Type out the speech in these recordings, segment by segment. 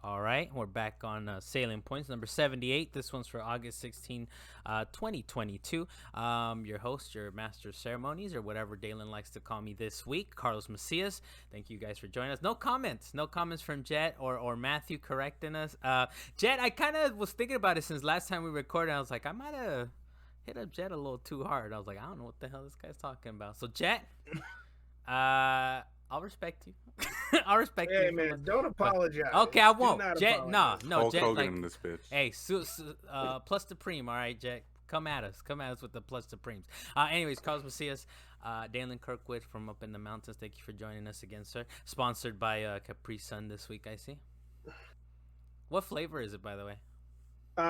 All right, we're back on Salient Points, number 78. This one's for August 16, 2022. Your host, your master of ceremonies, or whatever Dalan likes to call me this week, Carlos Macias. Thank you guys for joining us. No comments from Jet or Matthew correcting us. Jet, I kind of was thinking about it since last time we recorded. I was like, I might have hit up Jet a little too hard. I was like, I don't know what the hell this guy's talking about. So, Jet, I'll respect you. I'll respect you. Hey man, don't apologize. Okay, I won't. Jet, apologize. no, Hulk Jet. Hogan Like, in this bitch. hey, plus supreme. All right, Jet. Come at us with the plus supremes. Anyways, Carlos Macias, Dalan Kirkwood from up in the mountains. Thank you for joining us again, sir. Sponsored by Capri Sun this week, I see. What flavor is it, by the way?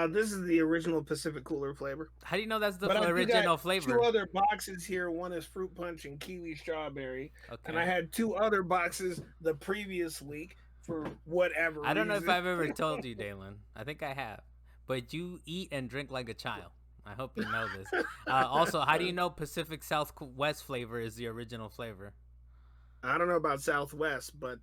This is the original Pacific Cooler flavor. How do you know that's the But original flavor? Two other boxes here. One is fruit punch and kiwi strawberry. Okay. And I had two other boxes the previous week for whatever I don't know reason. if I've ever told you, Dalan. I think I have. But you eat and drink like a child. I hope you know this. Also, how do you know Pacific Southwest flavor is the original flavor? I don't know about Southwest, but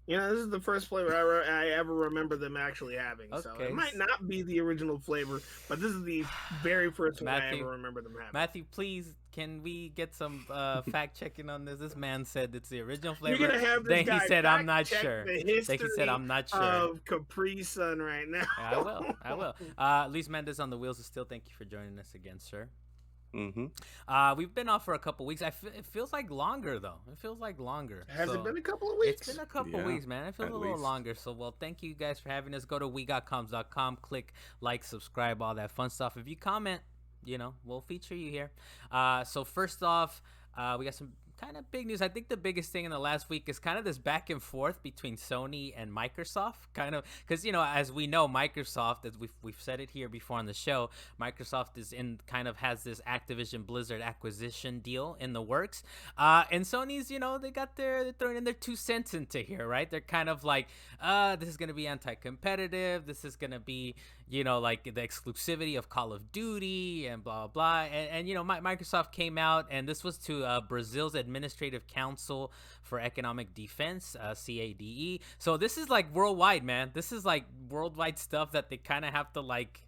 this is the first flavor I ever remember them actually having. So Okay. it might not be the original flavor, but this is the very first one I Matthew- ever remember them having. Matthew, please, can we get some fact checking on this? This man said it's the original flavor. You're gonna have this Then guy he said, "I'm fact not check sure." the Then he said, "I'm not sure." Of Capri Sun right now. I will. Luis Mendez on the wheels of steel. Thank you for joining us again, sir. Mm-hmm. We've been off for a couple weeks. It feels like longer though. It feels like longer. Has So- it been a couple of weeks? It's been a couple Yeah, weeks, man. It feels at a little least. longer. So, well, thank you guys for having us. Go to wegotcoms.com, click like, subscribe, all that fun stuff. If you comment, we'll feature you here. So first off, we got some kind of big news. I think the biggest thing in the last week is kind of this back and forth between Sony and Microsoft, kind of because as we know, Microsoft, as we've said it here before on the show, Microsoft has this Activision Blizzard acquisition deal in the works, and Sony's they're throwing in their 2 cents into here, right? They're kind of like, this is gonna be anti-competitive, this is gonna be like the exclusivity of Call of Duty and blah blah. And Microsoft came out, and this was to Brazil's Administrative Council for Economic Defense, CADE. So this is like worldwide, man. This is like worldwide stuff that they kind of have to like.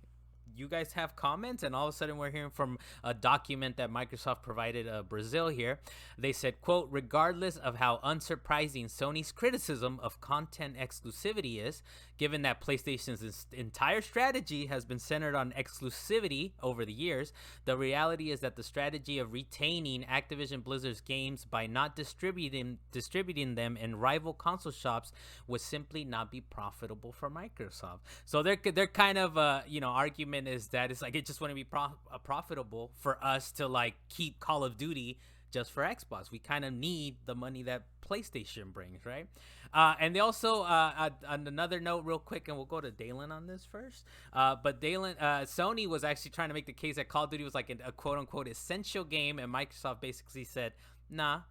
You guys have comments, and all of a sudden we're hearing from a document that Microsoft provided Brazil here. They said, quote, regardless of how unsurprising Sony's criticism of content exclusivity is, given that PlayStation's entire strategy has been centered on exclusivity over the years, the reality is that the strategy of retaining Activision Blizzard's games by not distributing them in rival console shops would simply not be profitable for Microsoft. So they're kind of argument is that it's like it just wouldn't be profitable for us to like keep Call of Duty just for Xbox. We kind of need the money that PlayStation brings, right? And they also, on another note real quick, and we'll go to Dalan on this first, but Sony was actually trying to make the case that Call of Duty was like a quote-unquote essential game, and Microsoft basically said, nah.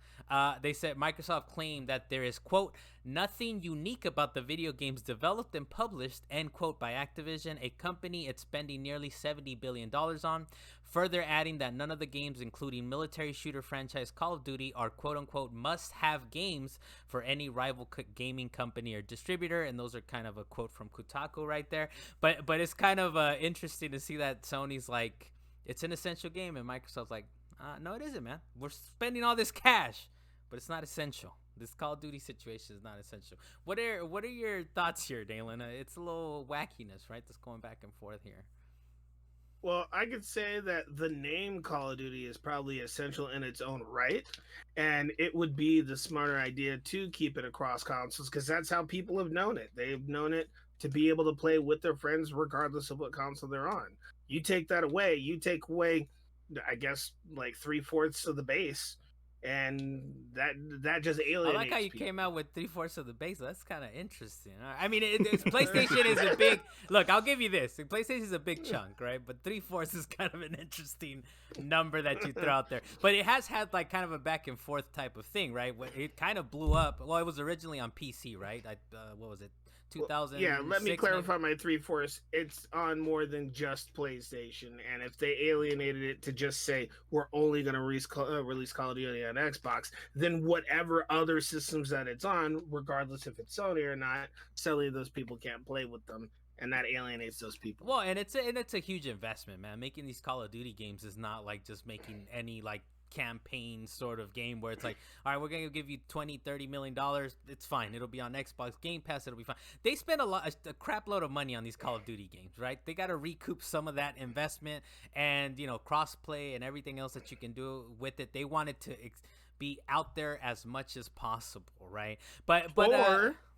They said Microsoft claimed that there is, quote, nothing unique about the video games developed and published, end quote, by Activision, a company it's spending nearly $70 billion on, further adding that none of the games, including military shooter franchise Call of Duty, are, quote unquote, must-have games for any rival gaming company or distributor, and those are kind of a quote from Kotaku right there. But it's kind of interesting to see that Sony's like, it's an essential game, and Microsoft's like, no, it isn't, man. We're spending all this cash, but it's not essential. This Call of Duty situation is not essential. What are your thoughts here, Dalan? It's a little wackiness, right? That's going back and forth here. Well, I could say that the name Call of Duty is probably essential in its own right, and it would be the smarter idea to keep it across consoles because that's how people have known it. They've known it to be able to play with their friends regardless of what console they're on. You take that away, you take away, I guess, like 3/4 of the base, and that just alienates. I like how you people. came out with 3/4 of the base. That's kind of interesting. I mean, PlayStation is a big look. I'll give you this: PlayStation is a big chunk, right? But 3/4 is kind of an interesting number that you throw out there. But it has had like kind of a back and forth type of thing, right? It kind of blew up. Well, it was originally on PC, right? What was it? Yeah, let me 2006 clarify my 3/4. It's on more than just PlayStation, and if they alienated it to just say we're only going to release Call of Duty on Xbox, then whatever other systems that it's on, regardless if it's Sony or not, sadly those people can't play with them, and that alienates those people. Well, and it's a huge investment, man. Making these Call of Duty games is not like just making any like campaign sort of game where it's like, all right, we're gonna give you 20-30 million dollars. It's fine, it'll be on Xbox Game Pass, it'll be fine. They spend a crap load of money on these Call of Duty games, right? They got to recoup some of that investment, and crossplay and everything else that you can do with it. They want it to be out there as much as possible, right? But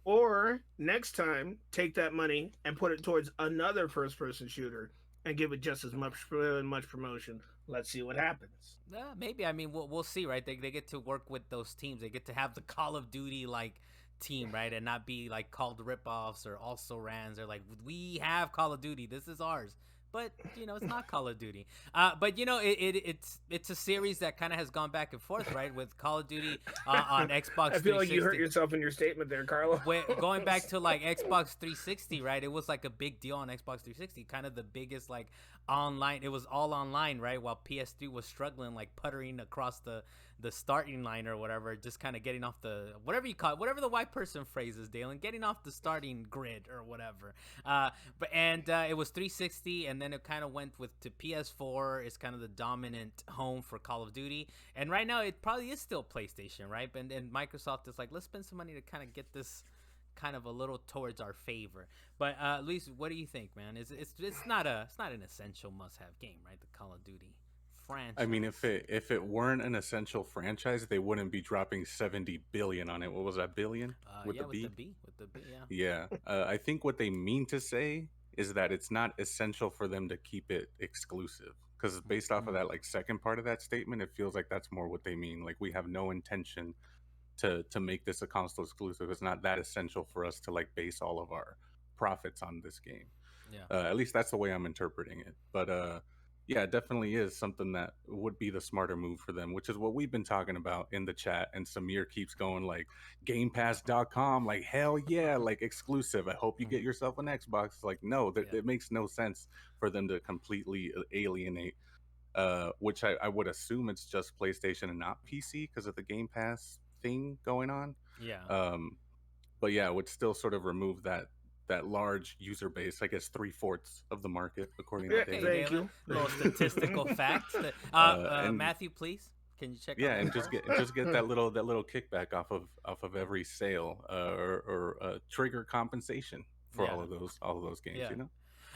or next time, take that money and put it towards another first-person shooter and give it just as much promotion. Let's see what happens. Maybe. I mean, we'll see, right? They get to work with those teams. They get to have the Call of Duty like team, right, and not be like called ripoffs or also rans. They're like, we have Call of Duty. This is ours. But it's not Call of Duty. But it's a series that kind of has gone back and forth, right? With Call of Duty on Xbox. I feel like you hurt yourself in your statement there, Carlo. Going back to like Xbox 360, right? It was like a big deal on Xbox 360, kind of the biggest like online. It was all online, right? While PS3 was struggling, like puttering across the starting line or whatever, just kind of getting off the whatever you call it, whatever the white person phrase is, Dalan, getting off the starting grid or whatever. It was 360, and then it kind of went to PS4. It's kind of the dominant home for Call of Duty, and right now it probably is still PlayStation, right? And Microsoft is like, let's spend some money to kind of get this kind of a little towards our favor. But Luis, what do you think, man? It's not an essential must-have game, right? The Call of Duty franchise. I mean, if it weren't an essential franchise, they wouldn't be dropping 70 billion on it. What was that, billion? With the B, yeah. I think what they mean to say is that it's not essential for them to keep it exclusive. Because based off of that, like, second part of that statement, it feels like that's more what they mean. Like, we have no intention to make this a console exclusive. It's not that essential for us to like base all of our profits on this game. Yeah. At least that's the way I'm interpreting it. But yeah, it definitely is something that would be the smarter move for them, which is what we've been talking about in the chat. And Samir keeps going like GamePass.com, like hell yeah, like exclusive. I hope you get yourself an Xbox. Like, no, it makes no sense for them to completely alienate. Which I would assume it's just PlayStation and not PC because of the Game Pass thing going on. Yeah. But yeah, it would still sort of remove that large user base. I guess 3/4 of the market, according to Thank David. you. Little statistical facts. And Matthew, please, can you check? Yeah, and just get that little kickback off of every sale, or trigger compensation for all of those games. Yeah. You know.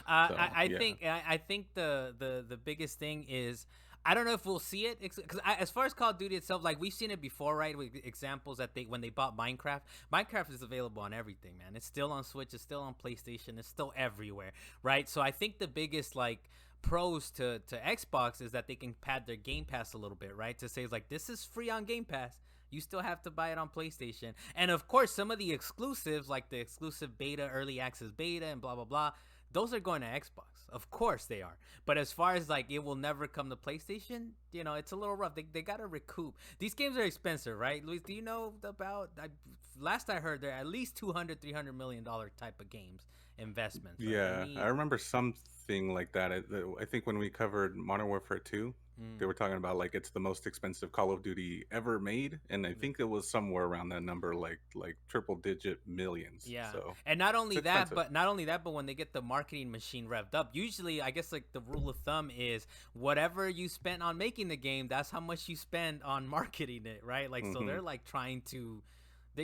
I think the biggest thing is, I don't know if we'll see it, because as far as Call of Duty itself, like, we've seen it before, right? With examples that when they bought Minecraft is available on everything, man. It's still on Switch, it's still on PlayStation, it's still everywhere, right? So I think the biggest like pros to Xbox is that they can pad their Game Pass a little bit, right? To say it's like, this is free on Game Pass. You still have to buy it on PlayStation. And of course, some of the exclusives, like the exclusive beta, early access beta, and blah, blah, blah, those are going to Xbox. Of course they are. But as far as like it will never come to PlayStation, it's a little rough. They got to recoup. These games are expensive, right? Luis, do you know about, last I heard, they're at least $200-300 million type of games investments. Right? Yeah, I remember something like that. I think when we covered Modern Warfare 2, they were talking about like it's the most expensive Call of Duty ever made, and I think it was somewhere around that number, like triple digit millions. Yeah. So and not only that, but when they get the marketing machine revved up, usually I guess like the rule of thumb is whatever you spent on making the game, that's how much you spend on marketing it, right? Like, so they're like trying to.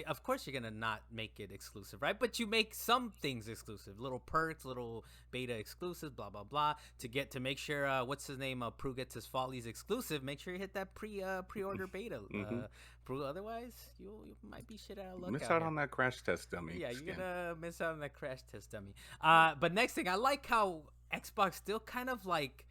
Of course, you're gonna not make it exclusive, right? But you make some things exclusive, little perks, little beta exclusives, blah blah blah, to make sure what's his name, Prue gets his Follies exclusive. Make sure you hit that pre-order beta, Prue. Otherwise, you might be shit out of luck. Miss out on that crash test dummy. Yeah, you're gonna miss out on that crash test dummy. But next thing, I like how Xbox still kind of like.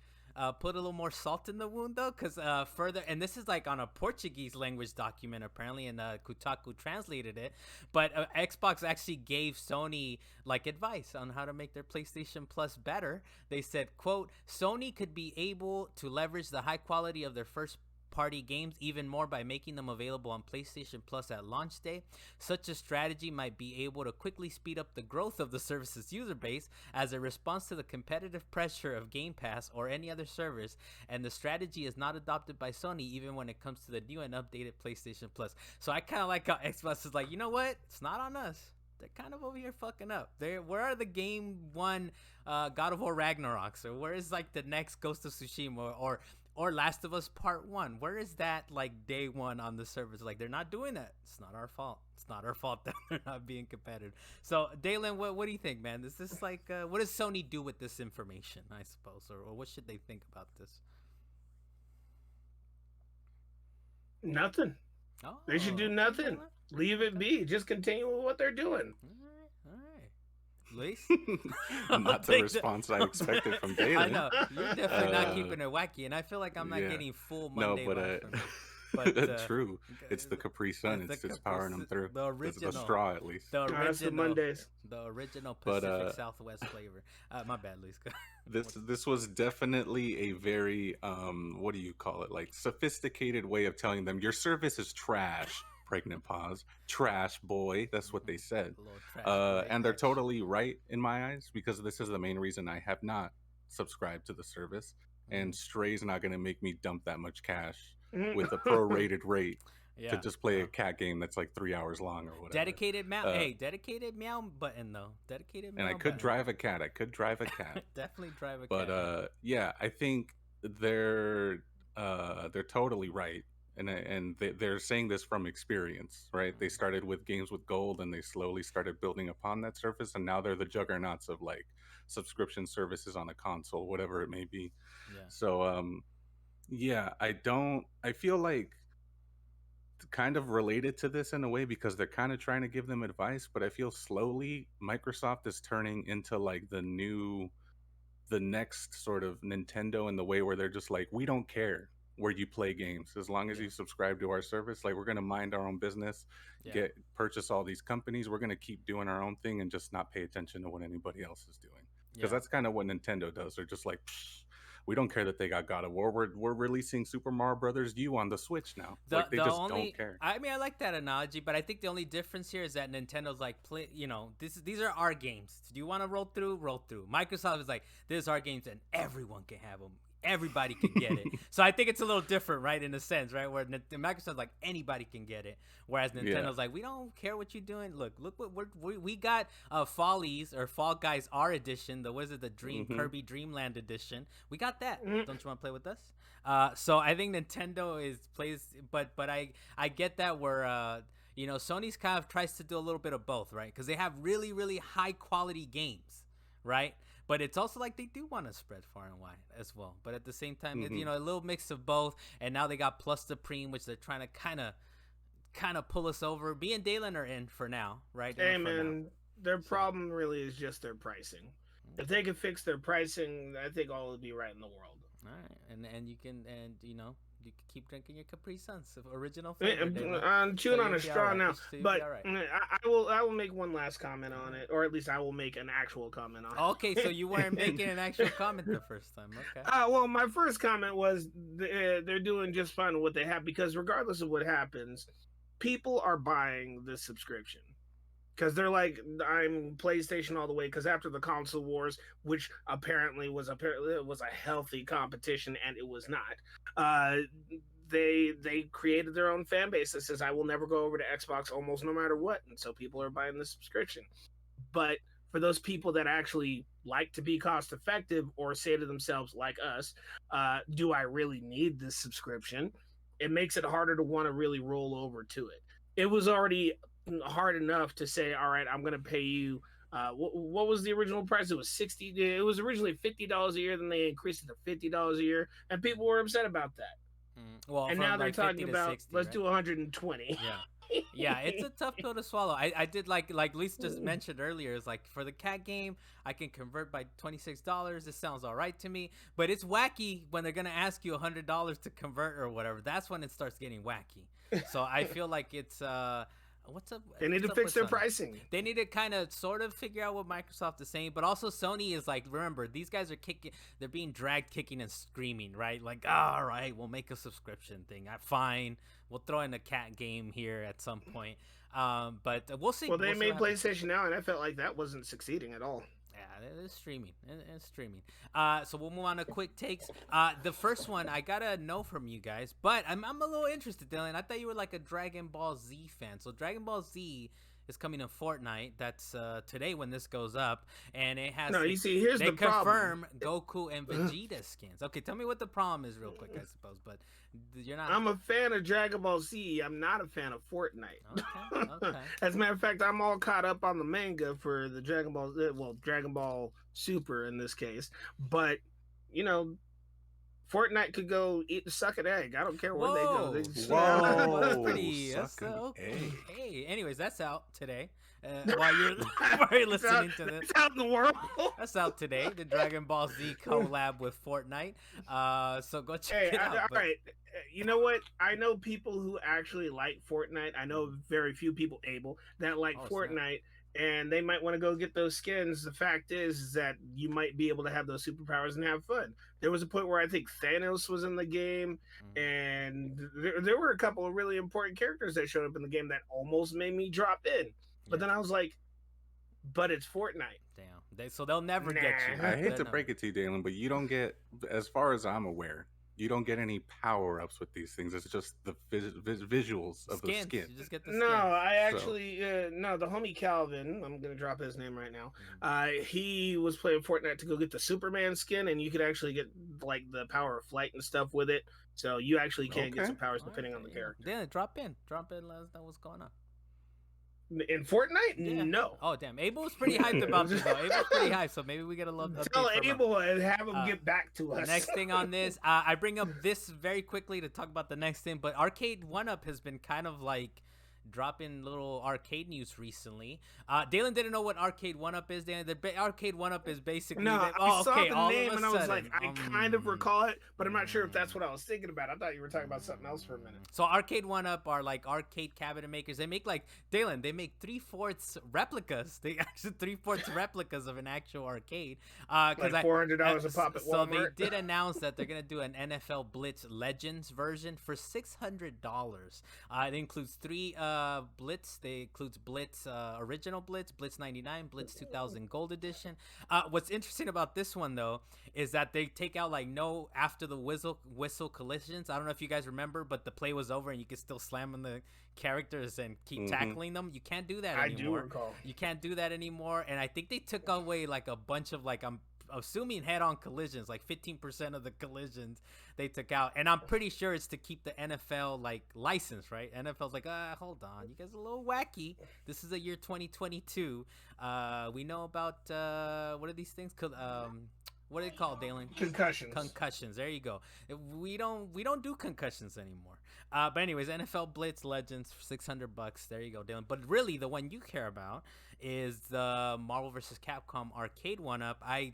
Put a little more salt in the wound, though, because further, and this is like on a Portuguese language document apparently, and Kotaku translated it, but Xbox actually gave Sony like advice on how to make their PlayStation Plus better. They said, quote, Sony could be able to leverage the high quality of their first party games even more by making them available on PlayStation Plus at launch day. Such a strategy might be able to quickly speed up the growth of the service's user base as a response to the competitive pressure of Game Pass or any other service, and the strategy is not adopted by Sony even when it comes to the new and updated PlayStation Plus. So I kind of like how Xbox is like, you know what? It's not on us. They're kind of over here fucking up. Where are the game one God of War Ragnarok? So where is like the next Ghost of Tsushima or Last of Us Part 1? Where is that like day one on the service? Like they're not doing that. It's not our fault. It's not our fault that they're not being competitive. So Dalan, what do you think, man? Is this like what does Sony do with this information, I suppose, or what should they think about this? Nothing. Oh, They should do nothing. Leave it be. Just continue with what they're doing. All right. Luis? Not the response I expected from Dalan. I know. You're definitely not keeping it wacky, and I feel like I'm not getting full Monday vibes from you. But, true. It's the Capri Sun. It's powering them through. The original. The straw, at least. The original Mondays. The original Pacific Southwest flavor. My bad, Luis. This was definitely a very what do you call it? Like sophisticated way of telling them your service is trash. Pregnant pause. Trash boy. That's what they said. And they're totally right in my eyes, because this is the main reason I have not subscribed to the service. And Stray's not going to make me dump that much cash with a prorated rate to just play a cat game that's like 3 hours long or whatever. Dedicated meow. Dedicated meow button though. Dedicated meow. And I could drive a cat. Definitely drive a cat. But yeah, I think they're totally right. And they're saying this from experience, right? They started with games with gold, and they slowly started building upon that surface, and now they're the juggernauts of like subscription services on a console, whatever it may be. Yeah. So yeah, I feel like kind of related to this in a way, because they're kind of trying to give them advice, but I feel slowly Microsoft is turning into like the next sort of Nintendo, in the way where they're just like, we don't care where you play games, as long as you subscribe to our service. Like, we're going to mind our own business, purchase all these companies. We're going to keep doing our own thing and just not pay attention to what anybody else is doing. Because that's kind of what Nintendo does. They're just like, we don't care that they got God of War. We're releasing Super Mario Brothers U on the Switch now. Like, they just don't care. I mean, I like that analogy, but I think the only difference here is that Nintendo's like, these are our games. Do you want to roll through? Roll through. Microsoft is like, this is our games and everyone can have them. Everybody can get it. So I think it's a little different, right, in a sense, right, where Microsoft's like, anybody can get it, whereas Nintendo's like, we don't care what you're doing. Look what we got. Follies or Fall Guys R edition, the Kirby Dreamland edition. We got that. Don't you want to play with us? So I think Nintendo but I get that where Sony's kind of tries to do a little bit of both, right, because they have really, really high quality games, right? But it's also like they do want to spread far and wide as well. But at the same time, a little mix of both. And now they got Plus Supreme, which they're trying to kind of pull us over. Me and Dalan are in for now, right? Hey, man, their problem really is just their pricing. If they could fix their pricing, I think all would be right in the world. All right, and you can keep drinking your Capri Suns, original flavor. I'm chewing on a straw now, but I will make one last comment on it, or at least I will make an actual comment on it. Okay, so you weren't making an actual comment the first time. Okay. Well, my first comment was they're doing just fine with what they have, because regardless of what happens, people are buying this subscription. Because they're like, I'm PlayStation all the way. Because after the console wars, which apparently was a healthy competition, and it was not, they created their own fan base that says, I will never go over to Xbox almost no matter what. And so people are buying the subscription. But for those people that actually like to be cost effective, or say to themselves, like us, do I really need this subscription? It makes it harder to want to really roll over to it. It was already hard enough to say, all right, I'm going to pay you. What was the original price? It was $60. It was originally $50 a year. Then they increased it to $50 a year, and people were upset about that. Well, and now they're talking about 60, let's do 120. Yeah, it's a tough pill to swallow. I did like Lisa just mentioned earlier. Is like, for the cat game, I can convert by $26. This sounds all right to me. But it's wacky when they're gonna ask you $100 to convert or whatever. That's when it starts getting wacky. So I feel like it's what's up? They need what's to up fix with their Sony? pricing. They need to kind of sort of figure out what Microsoft is saying, but also Sony is like, remember, these guys are they're being dragged kicking and screaming, right? Like, all right, we'll make a subscription thing. Fine, we'll throw in a cat game here at some point. But we'll see. Well, they We'll see made what happens. PlayStation Now, and I felt like that wasn't succeeding at all. Yeah, it's streaming. It's streaming. So we'll move on to quick takes. The first one, I gotta know from you guys, but I'm a little interested, Dylan. I thought you were like a Dragon Ball Z fan. So Dragon Ball Z is coming in Fortnite. That's today when this goes up, and it has. No, you see, here's they the problem. confirm Goku and Vegeta skins. Okay, tell me what the problem is, real quick, I suppose. But you're not. I'm a fan of Dragon Ball Z. I'm not a fan of Fortnite. Okay. As a matter of fact, I'm all caught up on the manga for the Dragon Ball, Dragon Ball Super in this case. But you know, Fortnite could go suck an egg. I don't care where they go. They just, Whoa. That's pretty. That's Suck an okay. egg. Hey, anyways, that's out today. While you're listening to this, It's out in the world. that's out today. The Dragon Ball Z collab with Fortnite. So go check it out. All right. You know what? I know people who actually like Fortnite. I know very few people that like Fortnite, and they might want to go get those skins. The fact is that you might be able to have those superpowers and have fun. There was a point where I think Thanos was in the game, and there were a couple of really important characters that showed up in the game that almost made me drop in. But then I was like, but it's Fortnite. Damn. So they'll never get you. I hate to break it to you, Dalan, but you don't get, as far as I'm aware, you don't get any power ups with these things. It's just the visuals of the skin. You just get the No, skins. I actually no. The homie Calvin, I'm gonna drop his name right now. He was playing Fortnite to go get the Superman skin, and you could actually get like the power of flight and stuff with it. So you actually can get some powers depending on the character. Then drop in, let us know what's going on. In Fortnite, Yeah. no. Oh damn, Abel was pretty hyped about this though. Abel's pretty hyped, so maybe we get a little update Tell from him. Abel and have him get back to us. Next thing on this, I bring up this very quickly to talk about the next thing, but Arcade 1UP has been kind of like dropping little arcade news recently. Dalan didn't know what Arcade 1UP is. Dalan, the Arcade 1UP is basically No, I saw okay, the all name of a and I was sudden, like, I kind of recall it, but I'm not sure if that's what I was thinking about. I thought you were talking about something else for a minute. So Arcade 1UP are like arcade cabinet makers. They make like Dalan. They make 3/4 replicas. They actually 3/4 replicas of an actual arcade. Like $400 a pop at So Walmart. they did announce that they're gonna do an NFL Blitz Legends version for $600. It includes 3 Blitz. They includes Blitz original Blitz, Blitz 99, Blitz 2000 Gold Edition. What's interesting about this one though is that they take out like no after the whistle collisions. I don't know if you guys remember, but the play was over and you could still slam on the characters and keep tackling them. You can't do that anymore. I do recall. You can't do that anymore. And I think they took away like a bunch of like I'm assuming head-on collisions, like 15% of the collisions they took out, and I'm pretty sure it's to keep the NFL like license, right? NFL's like, hold on, you guys are a little wacky. This is a year 2022. We know about what are these things? What are they called, Dalan? Concussions. There you go. We don't do concussions anymore. But anyways, NFL Blitz Legends for $600. There you go, Dalan. But really, the one you care about is the Marvel vs. Capcom Arcade 1UP. I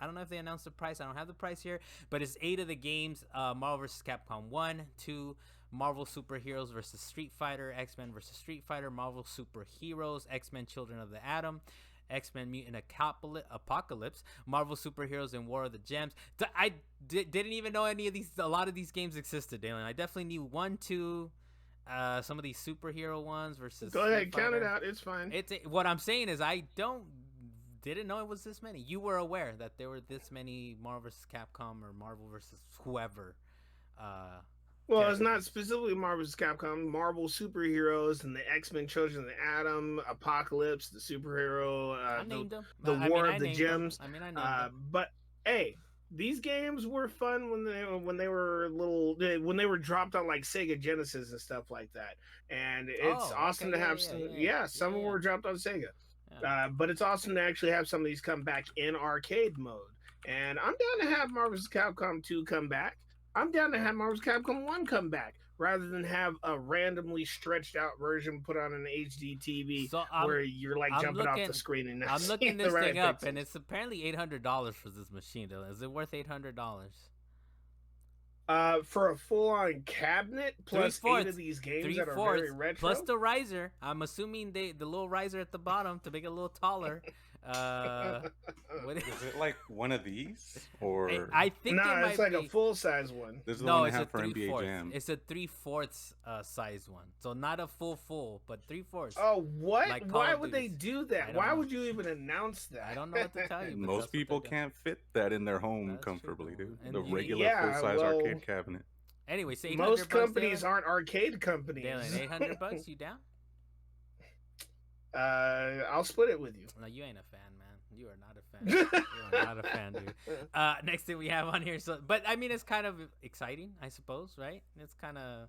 don't know if they announced the price. I don't have the price here, but it's 8 of the games. Marvel vs. Capcom 1, 2, Marvel Superheroes versus Street Fighter, X-Men versus Street Fighter, Marvel Superheroes, X-Men Children of the Atom, X-Men Mutant Apocalypse, Marvel Superheroes, and War of the Gems. I didn't even know a lot of these games existed, Dalan. I definitely knew 1, 2, some of these superhero ones versus Go ahead, count it out. It's fine. What I'm saying is I didn't know it was this many. You were aware that there were this many Marvel vs. Capcom or Marvel versus whoever. Well, it's not specifically Marvel vs. Capcom. Marvel Superheroes and the X-Men Children of the Atom, Apocalypse, the superhero, the War of the Gems. I named them. But hey, these games were fun when they were when they were dropped on like Sega Genesis and stuff like that. And it's awesome to have some. Some of them were dropped on Sega. Yeah. But it's awesome to actually have some of these come back in arcade mode. And I'm down to have Marvel vs. Capcom 2 come back. I'm down to have Marvel vs. Capcom 1 come back, rather than have a randomly stretched out version put on an HD TV where you're like jumping off the screen. And I'm looking this thing up, and it's apparently $800 for this machine. Though, is it worth $800? For a full-on cabinet plus 8 of 3/4, these games three that are fourths very retro. plus the riser. I'm assuming the little riser at the bottom to make it a little taller. What? Is it like one of these, or I think it No, it's might like be. a full-size one. this is the No, one I it's a have for NBA 3/4. Jam? It's a 3/4 size one. So not a full, but 3/4. Oh, what? Like Call Why of would they Duties. do I that? don't Why know. would you even announce that? I don't know what to tell you. But Most that's people what they're doing. can't fit that in their home That's true, comfortably, though. dude. And The you- regular Yeah, full-size well, arcade cabinet. Anyway, say 800 most bucks, companies Dalan. aren't arcade companies. Dalan, 800 bucks. You down? I'll split it with you. No, you ain't a fan, man. You are not a fan. You are not a fan, dude. Next thing we have on here, but I mean, it's kind of exciting, I suppose, right? It's kind of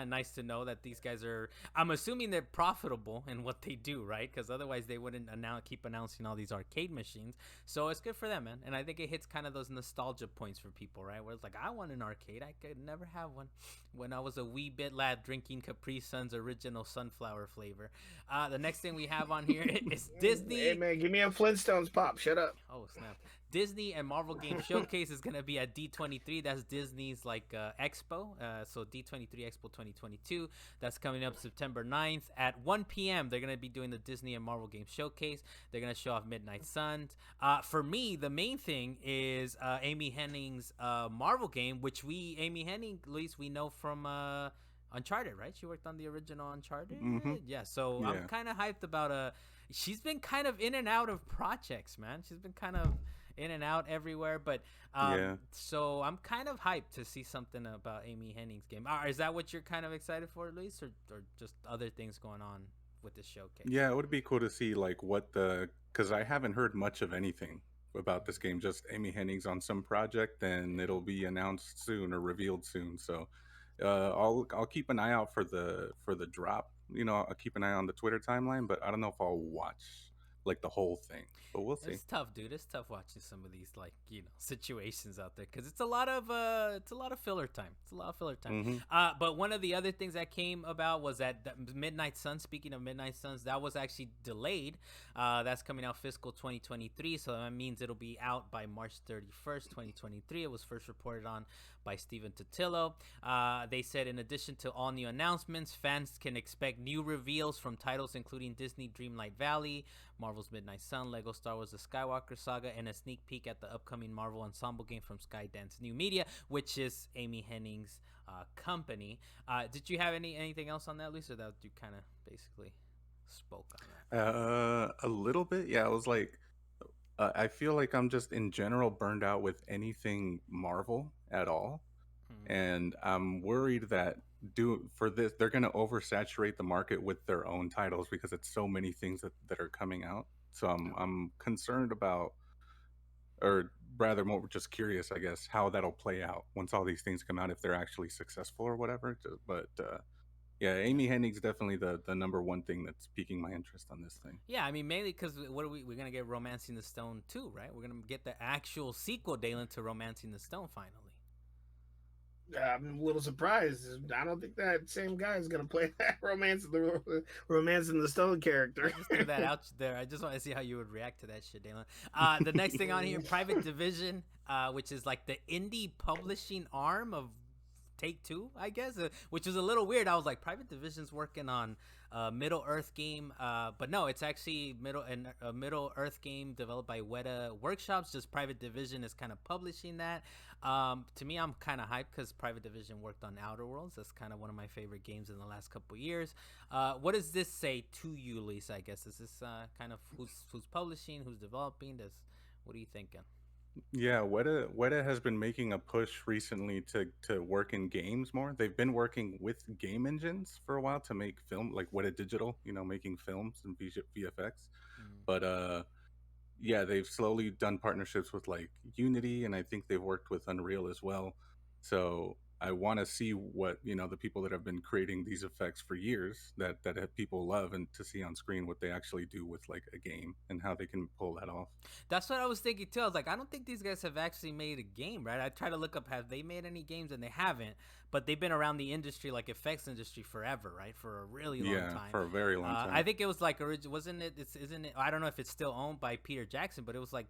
nice to know that these guys are. I'm assuming they're profitable in what they do, right? Because otherwise they wouldn't keep announcing all these arcade machines. So it's good for them, man. And I think it hits kind of those nostalgia points for people, right? Where it's like, I want an arcade. I could never have one when I was a wee bit lad drinking Capri Sun's original sunflower flavor. The next thing we have on here is Disney. Hey man, give me a Flintstones pop. Shut up. Oh snap! Disney and Marvel Game Showcase is gonna be at D23. That's Disney's expo. So D23 Expo 2022. That's coming up September 9th at 1 p.m. They're gonna be doing the Disney and Marvel Game Showcase. They're gonna show off Midnight Suns. For me, the main thing is Amy Hennig's Marvel game, which Amy Hennig, at least we know from Uncharted, right? She worked on the original Uncharted. Mm-hmm. Yeah. So Yeah. I'm kind of hyped about she's been kind of in and out of projects, man. She's been kind of in and out everywhere, but Yeah. so I'm kind of hyped to see something about Amy Hennig's game. Is that what you're kind of excited for, at least, or just other things going on with this showcase? Yeah, it would be cool to see like because I haven't heard much of anything about this game. Just Amy Hennig's on some project, and it'll be announced soon or revealed soon. So I'll keep an eye out for the drop. I'll keep an eye on the Twitter timeline, but I don't know if I'll watch like the whole thing. But we'll see. It's tough, dude. It's tough watching some of these situations out there because it's a lot of filler time. It's a lot of filler time. Mhm. But one of the other things that came about was that Midnight Suns. Speaking of Midnight Suns, that was actually delayed. That's coming out fiscal 2023, so that means it'll be out by March 31st, 2023. It was first reported on by Steven Totillo. They said in addition to all new announcements, fans can expect new reveals from titles including Disney Dreamlight Valley, Marvel's Midnight Sun, Lego Star Wars The Skywalker Saga, and a sneak peek at the upcoming Marvel Ensemble game from Skydance New Media, which is Amy Hennig's company. Did you have anything else on that, Lisa, or that you kind of basically spoke on that? A little bit. Yeah, I was like, I feel like I'm just in general burned out with anything Marvel at all, and I'm worried that for this they're going to oversaturate the market with their own titles because it's so many things that are coming out. So I'm concerned about, or rather more just curious, I guess, how that'll play out once all these things come out, if they're actually successful or whatever. But yeah, Amy Hennig's definitely the number one thing that's piquing my interest on this thing. Yeah, I mean, mainly because we're gonna get Romancing the Stone 2, right? We're gonna get the actual sequel, Dalan, to Romancing the Stone finally. I'm a little surprised. I don't think that same guy is gonna play that romance in the Stone character. I just threw that out there. I just want to see how you would react to that shit, Dalan. The next thing on here, Private Division, which is like the indie publishing arm of Take-Two, I guess, which was a little weird. I was like, Private Division's working on Middle Earth game, but no, it's actually a Middle Earth game developed by Weta Workshops. Just Private Division is kind of publishing that. To me, I'm kind of hyped because Private Division worked on Outer Worlds. That's kind of one of my favorite games in the last couple years. What does this say to you, Lisa? I guess is this kind of who's publishing, who's developing? What are you thinking? Yeah, Weta has been making a push recently to work in games more. They've been working with game engines for a while to make film, like Weta Digital, making films and VFX. But yeah, they've slowly done partnerships with like Unity, and I think they've worked with Unreal as well. So I want to see what the people that have been creating these effects for years that people love, and to see on screen what they actually do with like a game and how they can pull that off. That's what I was thinking too. I was like, I don't think these guys have actually made a game, right? I try to look up, have they made any games, and they haven't. But they've been around the industry, like effects industry, forever, right? For a really long time. Yeah, for a very long time. I think it was like wasn't it? Isn't it? I don't know if it's still owned by Peter Jackson, but it was like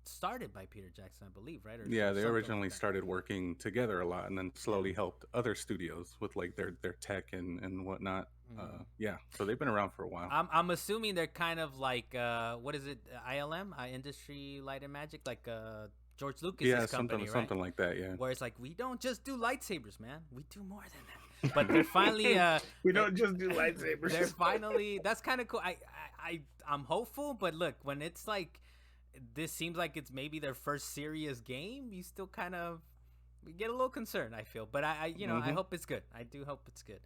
started by Peter Jackson, I believe, right? Or Yeah, they something originally like that. started working together a lot, and then slowly helped other studios with like their tech and whatnot. Yeah, so they've been around for a while. I'm assuming they're kind of like what is it, ILM, Industry Light and Magic, like George Yeah, Lucas's something company, right? something like that. Yeah. Where it's like we don't just do lightsabers, man. We do more than that. But they're finally We they're- don't just do lightsabers. they're finally, that's kind of cool. I'm hopeful, but look, when it's like this seems like it's maybe their first serious game, you still kind of get a little concerned, I feel. But I you know, I hope it's good. I do hope it's good.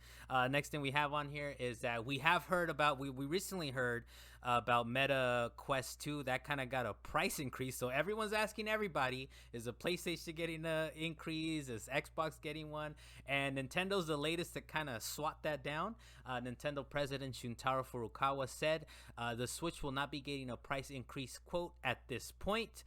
Next thing we have on here is that we have heard about, we recently heard about Meta Quest 2 that kind of got a price increase. So everyone's asking everybody, is the PlayStation getting an increase? Is Xbox getting one? And Nintendo's the latest to kind of swat that down. Nintendo President Shuntaro Furukawa said the Switch will not be getting a price increase, quote, at this point.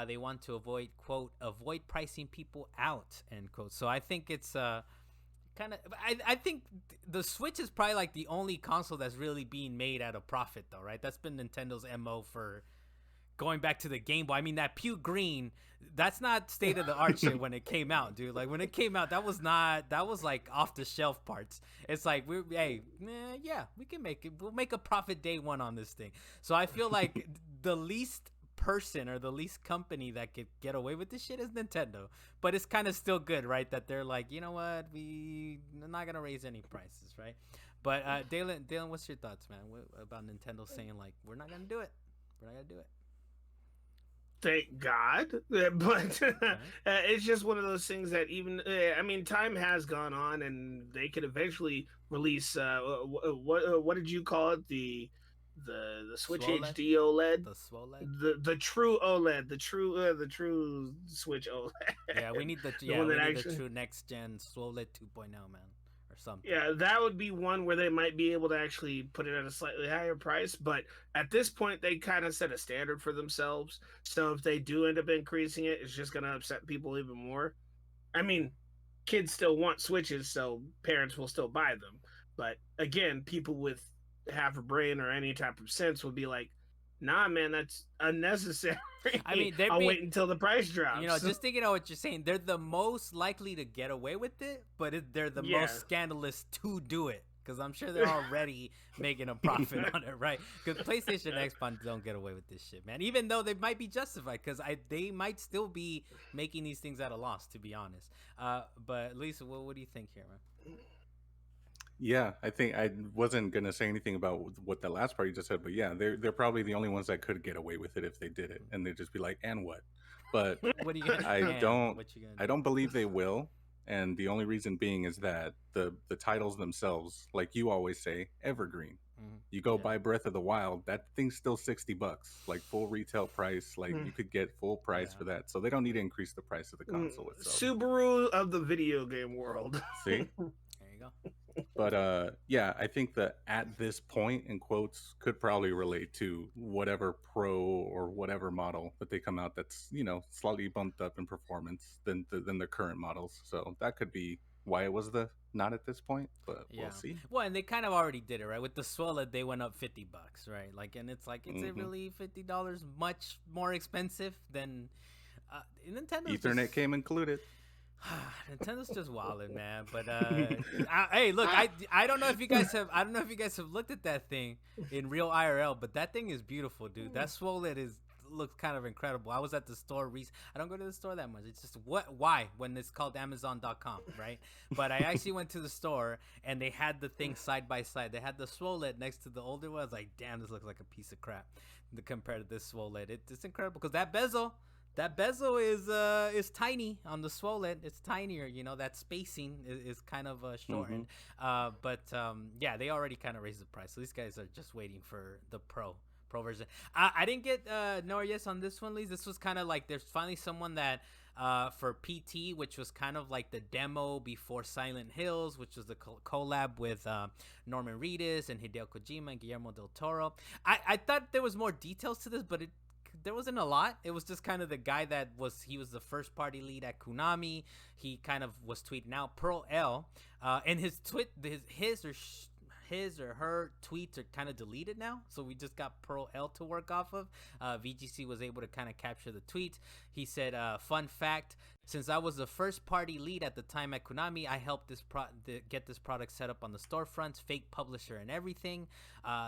They want to avoid, quote, avoid pricing people out, end quote. So I think it's kind of, I think the Switch is probably like the only console that's really being made at a profit, though, right? That's been Nintendo's MO for going back to the Game Boy. I mean, that Pew Green, that's not state of the art shit when it came out, dude. Like when it came out, that was like off the shelf parts. It's like yeah, we can make it. We'll make a profit day one on this thing. So I feel like the least person or the least company that could get away with this shit is Nintendo. But it's kind of still good, right? That they're like, you know what, we're not gonna raise any prices, right? But Dalan, what's your thoughts, man, about Nintendo saying like we're not gonna do it? We're not gonna do it. Thank God, but it's just one of those things that even I mean, time has gone on, and they could eventually release what did you call it, the Switch Swole-LED? HD OLED, The swole-LED? the true OLED, the true Switch OLED. Yeah, we need the true next gen swole-LED 2.0, man, or something. Yeah, that would be one where they might be able to actually put it at a slightly higher price. But at this point, they kind of set a standard for themselves. So if they do end up increasing it, it's just going to upset people even more. I mean, kids still want Switches, so parents will still buy them. But again, people with half a brain or any type of sense will be like, nah, man, that's unnecessary. I mean, I'll wait until the price drops. You know, just thinking of what you're saying, they're the most likely to get away with it, but they're the most scandalous to do it. Because I'm sure they're already making a profit on it, right? Because PlayStation and Xbox don't get away with this shit, man. Even though they might be justified, because they might still be making these things at a loss, to be honest. But Lisa, what do you think here, man? Yeah, I think I wasn't gonna say anything about what the last part you just said, but yeah, they're probably the only ones that could get away with it if they did it, and they'd just be like, "And what?" But What are you gonna? I don't believe they will, and the only reason being is that the titles themselves, like you always say, evergreen. You go buy Breath of the Wild, that thing's still $60, like full retail price. Like you could get full price for that, so they don't need to increase the price of the console itself. Subaru of the video game world. See. There you go. But yeah, I think that at this point, in quotes, could probably relate to whatever pro or whatever model that they come out that's, you know, slightly bumped up in performance than the current models. So that could be why it was not at this point, but we'll see. Well, and they kind of already did it, right? With the swole-LED, they went up $50, right? Like, and it's like, is it really $50 much more expensive than Nintendo? Ethernet came included. Nintendo's just wilding, man. But hey, look, I don't know if you guys have looked at that thing in real IRL, but that thing is beautiful, dude. That swole-LED looks kind of incredible. I was at the store I don't go to the store that much. It's just why when it's called Amazon.com, right? But I actually went to the store and they had the thing side by side. They had the swole-LED next to the older one. I was like, damn, this looks like a piece of crap compared to this swole-LED. It's incredible because that bezel is tiny on the swole-LED. It's tinier, you know. That spacing is kind of shortened. But yeah, they already kind of raised the price. So these guys are just waiting for the pro version. I didn't get no or yes on this one, Lise. This was kind of like there's finally someone that for PT, which was kind of like the demo before Silent Hills, which was the collab with Norman Reedus and Hideo Kojima and Guillermo del Toro. I thought there was more details to this, but there wasn't a lot. It was just kind of the guy that was the first party lead at Konami. He kind of was tweeting out Pearl L, and his his or her tweets are kind of deleted now, so we just got Pearl L to work off of. VGC was able to kind of capture the tweets. He said, fun fact, since I was the first party lead at the time at Konami, I helped get this product set up on the storefronts, fake publisher and everything.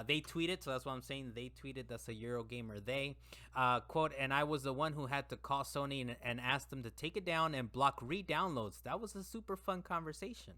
They tweeted, so that's what I'm saying. They tweeted, that's a Eurogamer they. Quote, and I was the one who had to call Sony and ask them to take it down and block re-downloads. That was a super fun conversation.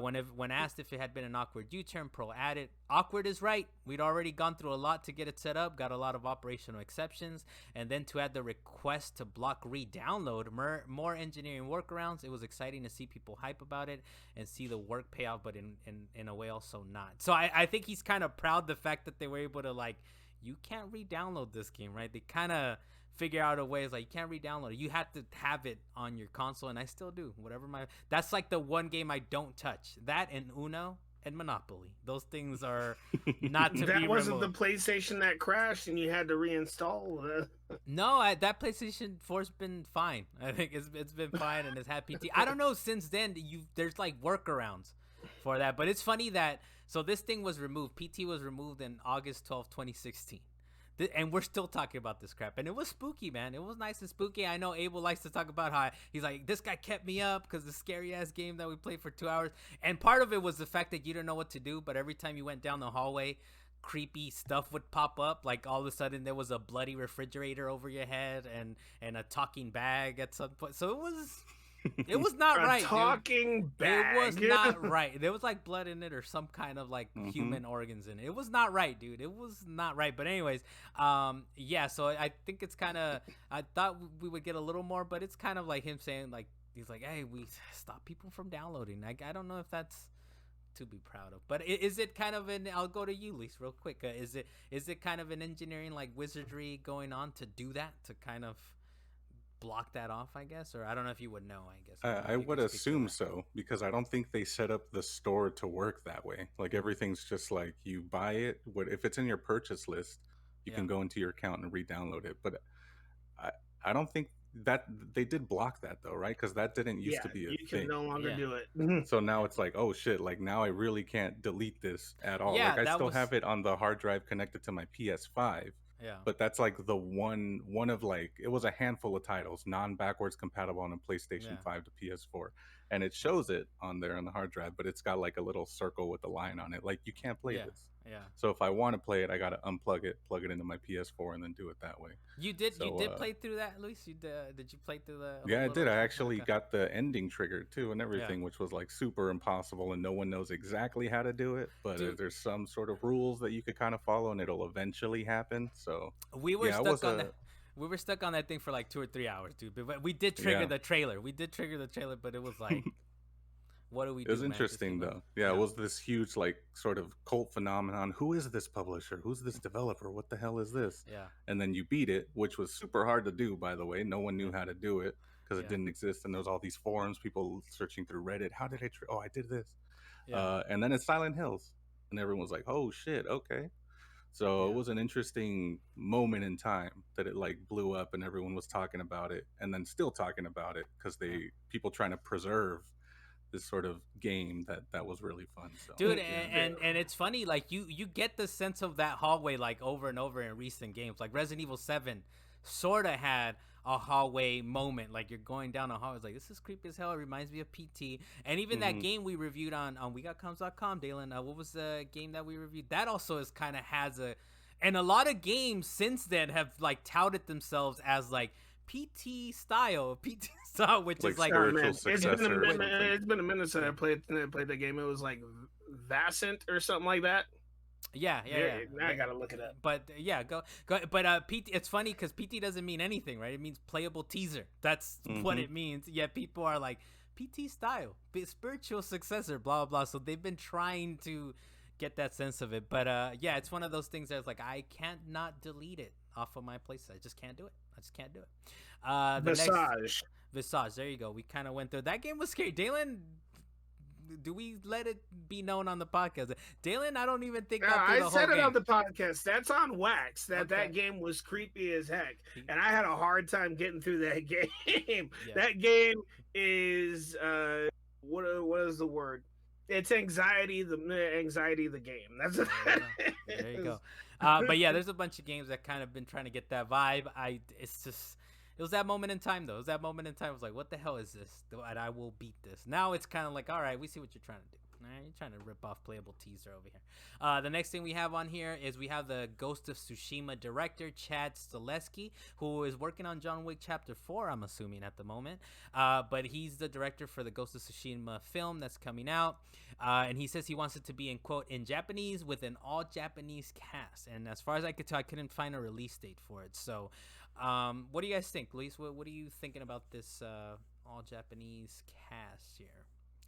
When asked if it had been an awkward U-turn, Pro added, awkward is right. We'd already gone through a lot to get it set up, got a lot of operational exceptions, and then to add the request to block re-download, more engineering workarounds. It was exciting to see people hype about it and see the work pay off, but in a way also not. So I think he's kind of proud the fact that they were able to, like, you can't re-download this game, right? They kind of figure out a way. It's like, you can't re-download it. You have to have it on your console, and I still do. That's like the one game I don't touch. That and Uno and Monopoly. Those things are not to be removed. That wasn't the PlayStation that crashed and you had to reinstall. No, that PlayStation 4's been fine. I think it's been fine and it's had PT. I don't know, since then there's like workarounds for that, but it's funny that this thing was removed. PT was removed in August 12th, 2016. And we're still talking about this crap. And it was spooky, man. It was nice and spooky. I know Abel likes to talk about how he's like, this guy kept me up because the scary-ass game that we played for 2 hours. And part of it was the fact that you didn't know what to do, but every time you went down the hallway, creepy stuff would pop up. Like, all of a sudden, there was a bloody refrigerator over your head and a talking bag at some point. So it was not right. Talking bag. It was not right. There was like blood in it or some kind of like human organs in it. It was not right, dude. It was not right. But anyways, yeah. So I think it's kind of. I thought we would get a little more, but it's kind of like him saying, like, he's like, hey, we stop people from downloading. Like, I don't know if that's to be proud of, but is it kind of an? I'll go to you, Lise, real quick. Is it kind of an engineering like wizardry going on to do that, to kind of block that off, I guess? Or I don't know if you would know, I guess. I would assume so, because I don't think they set up the store to work that way. Like, everything's just like, you buy it, if it's in your purchase list, you can go into your account and re-download it. But I don't think that they did block that though, right? Because that didn't used to be a thing. You can no longer do it. So now it's like, oh shit, like now I really can't delete this at all. Yeah, like I still have it on the hard drive connected to my PS5. Yeah. But that's like the one of like, it was a handful of titles, non-backwards compatible on a PlayStation 5 to PS4. And it shows it on there on the hard drive, but it's got like a little circle with a line on it. Like, you can't play this. Yeah. So if I want to play it, I got to unplug it, plug it into my PS4, and then do it that way. You did play through that, Luis? Did you play through the? Yeah, I did. I actually got the ending triggered too and everything, which was like super impossible, and no one knows exactly how to do it. But there's some sort of rules that you could kind of follow, and it'll eventually happen. So we were stuck on that. We were stuck on that thing for like 2 or 3 hours, dude. But we did trigger the trailer. But it was like, what do we do? It was interesting though. Yeah, it was this huge like sort of cult phenomenon. Who is this publisher? Who's this developer? What the hell is this? Yeah. And then you beat it, which was super hard to do, by the way. No one knew how to do it because it didn't exist. And there was all these forums, people searching through Reddit. How did I I did this. Yeah. And then it's Silent Hills. And everyone was like, oh shit, okay. So it was an interesting moment in time that it like blew up and everyone was talking about it, and then still talking about it because people trying to preserve this sort of game that was really fun. So, dude, and it's funny, like you get the sense of that hallway like over and over in recent games. Like Resident Evil 7 sort of had a hallway moment, like you're going down a hallway, it's like, this is creepy as hell. It reminds me of PT. And even that game we reviewed on WeGotComs.com, Dalan, what was the game that we reviewed? That also is kind of has and a lot of games since then have like touted themselves as like PT style, which is like spiritual successor. It's been a minute since I played that game. It was like Vascent or something like that. Yeah. Now I gotta look it up. But yeah, go. But PT, it's funny because PT doesn't mean anything, right? It means playable teaser. That's what it means. Yeah, people are like PT style, spiritual successor, blah blah. So they've been trying to get that sense of it. But yeah, it's one of those things that's like, I can't not delete it off of my PlayStation. I just can't do it. Visage. There you go. We kind of went through that game. Was scary. Dalan, do we let it be known on the podcast? Dalan, I don't even think I said it on the podcast. That's on wax. That game was creepy as heck, and I had a hard time getting through that game. Yeah. That game is what is the word? It's anxiety, the game. That's There you go. There you go. But yeah, there's a bunch of games that kind of been trying to get that vibe. It's just, it was that moment in time though. It was that moment in time. I was like, what the hell is this? And I will beat this. Now it's kind of like, all right, we see what you're trying to do. All right, you're trying to rip off playable teaser over here. The next thing we have on here is we have the Ghost of Tsushima director Chad Stileski, who is working on John Wick Chapter 4, I'm assuming at the moment. But he's the director for the Ghost of Tsushima film that's coming out. And he says he wants it to be in, quote, in Japanese with an all Japanese cast. And as far as I could tell, I couldn't find a release date for it. So what do you guys think, Luis? What are you thinking about this all Japanese cast here?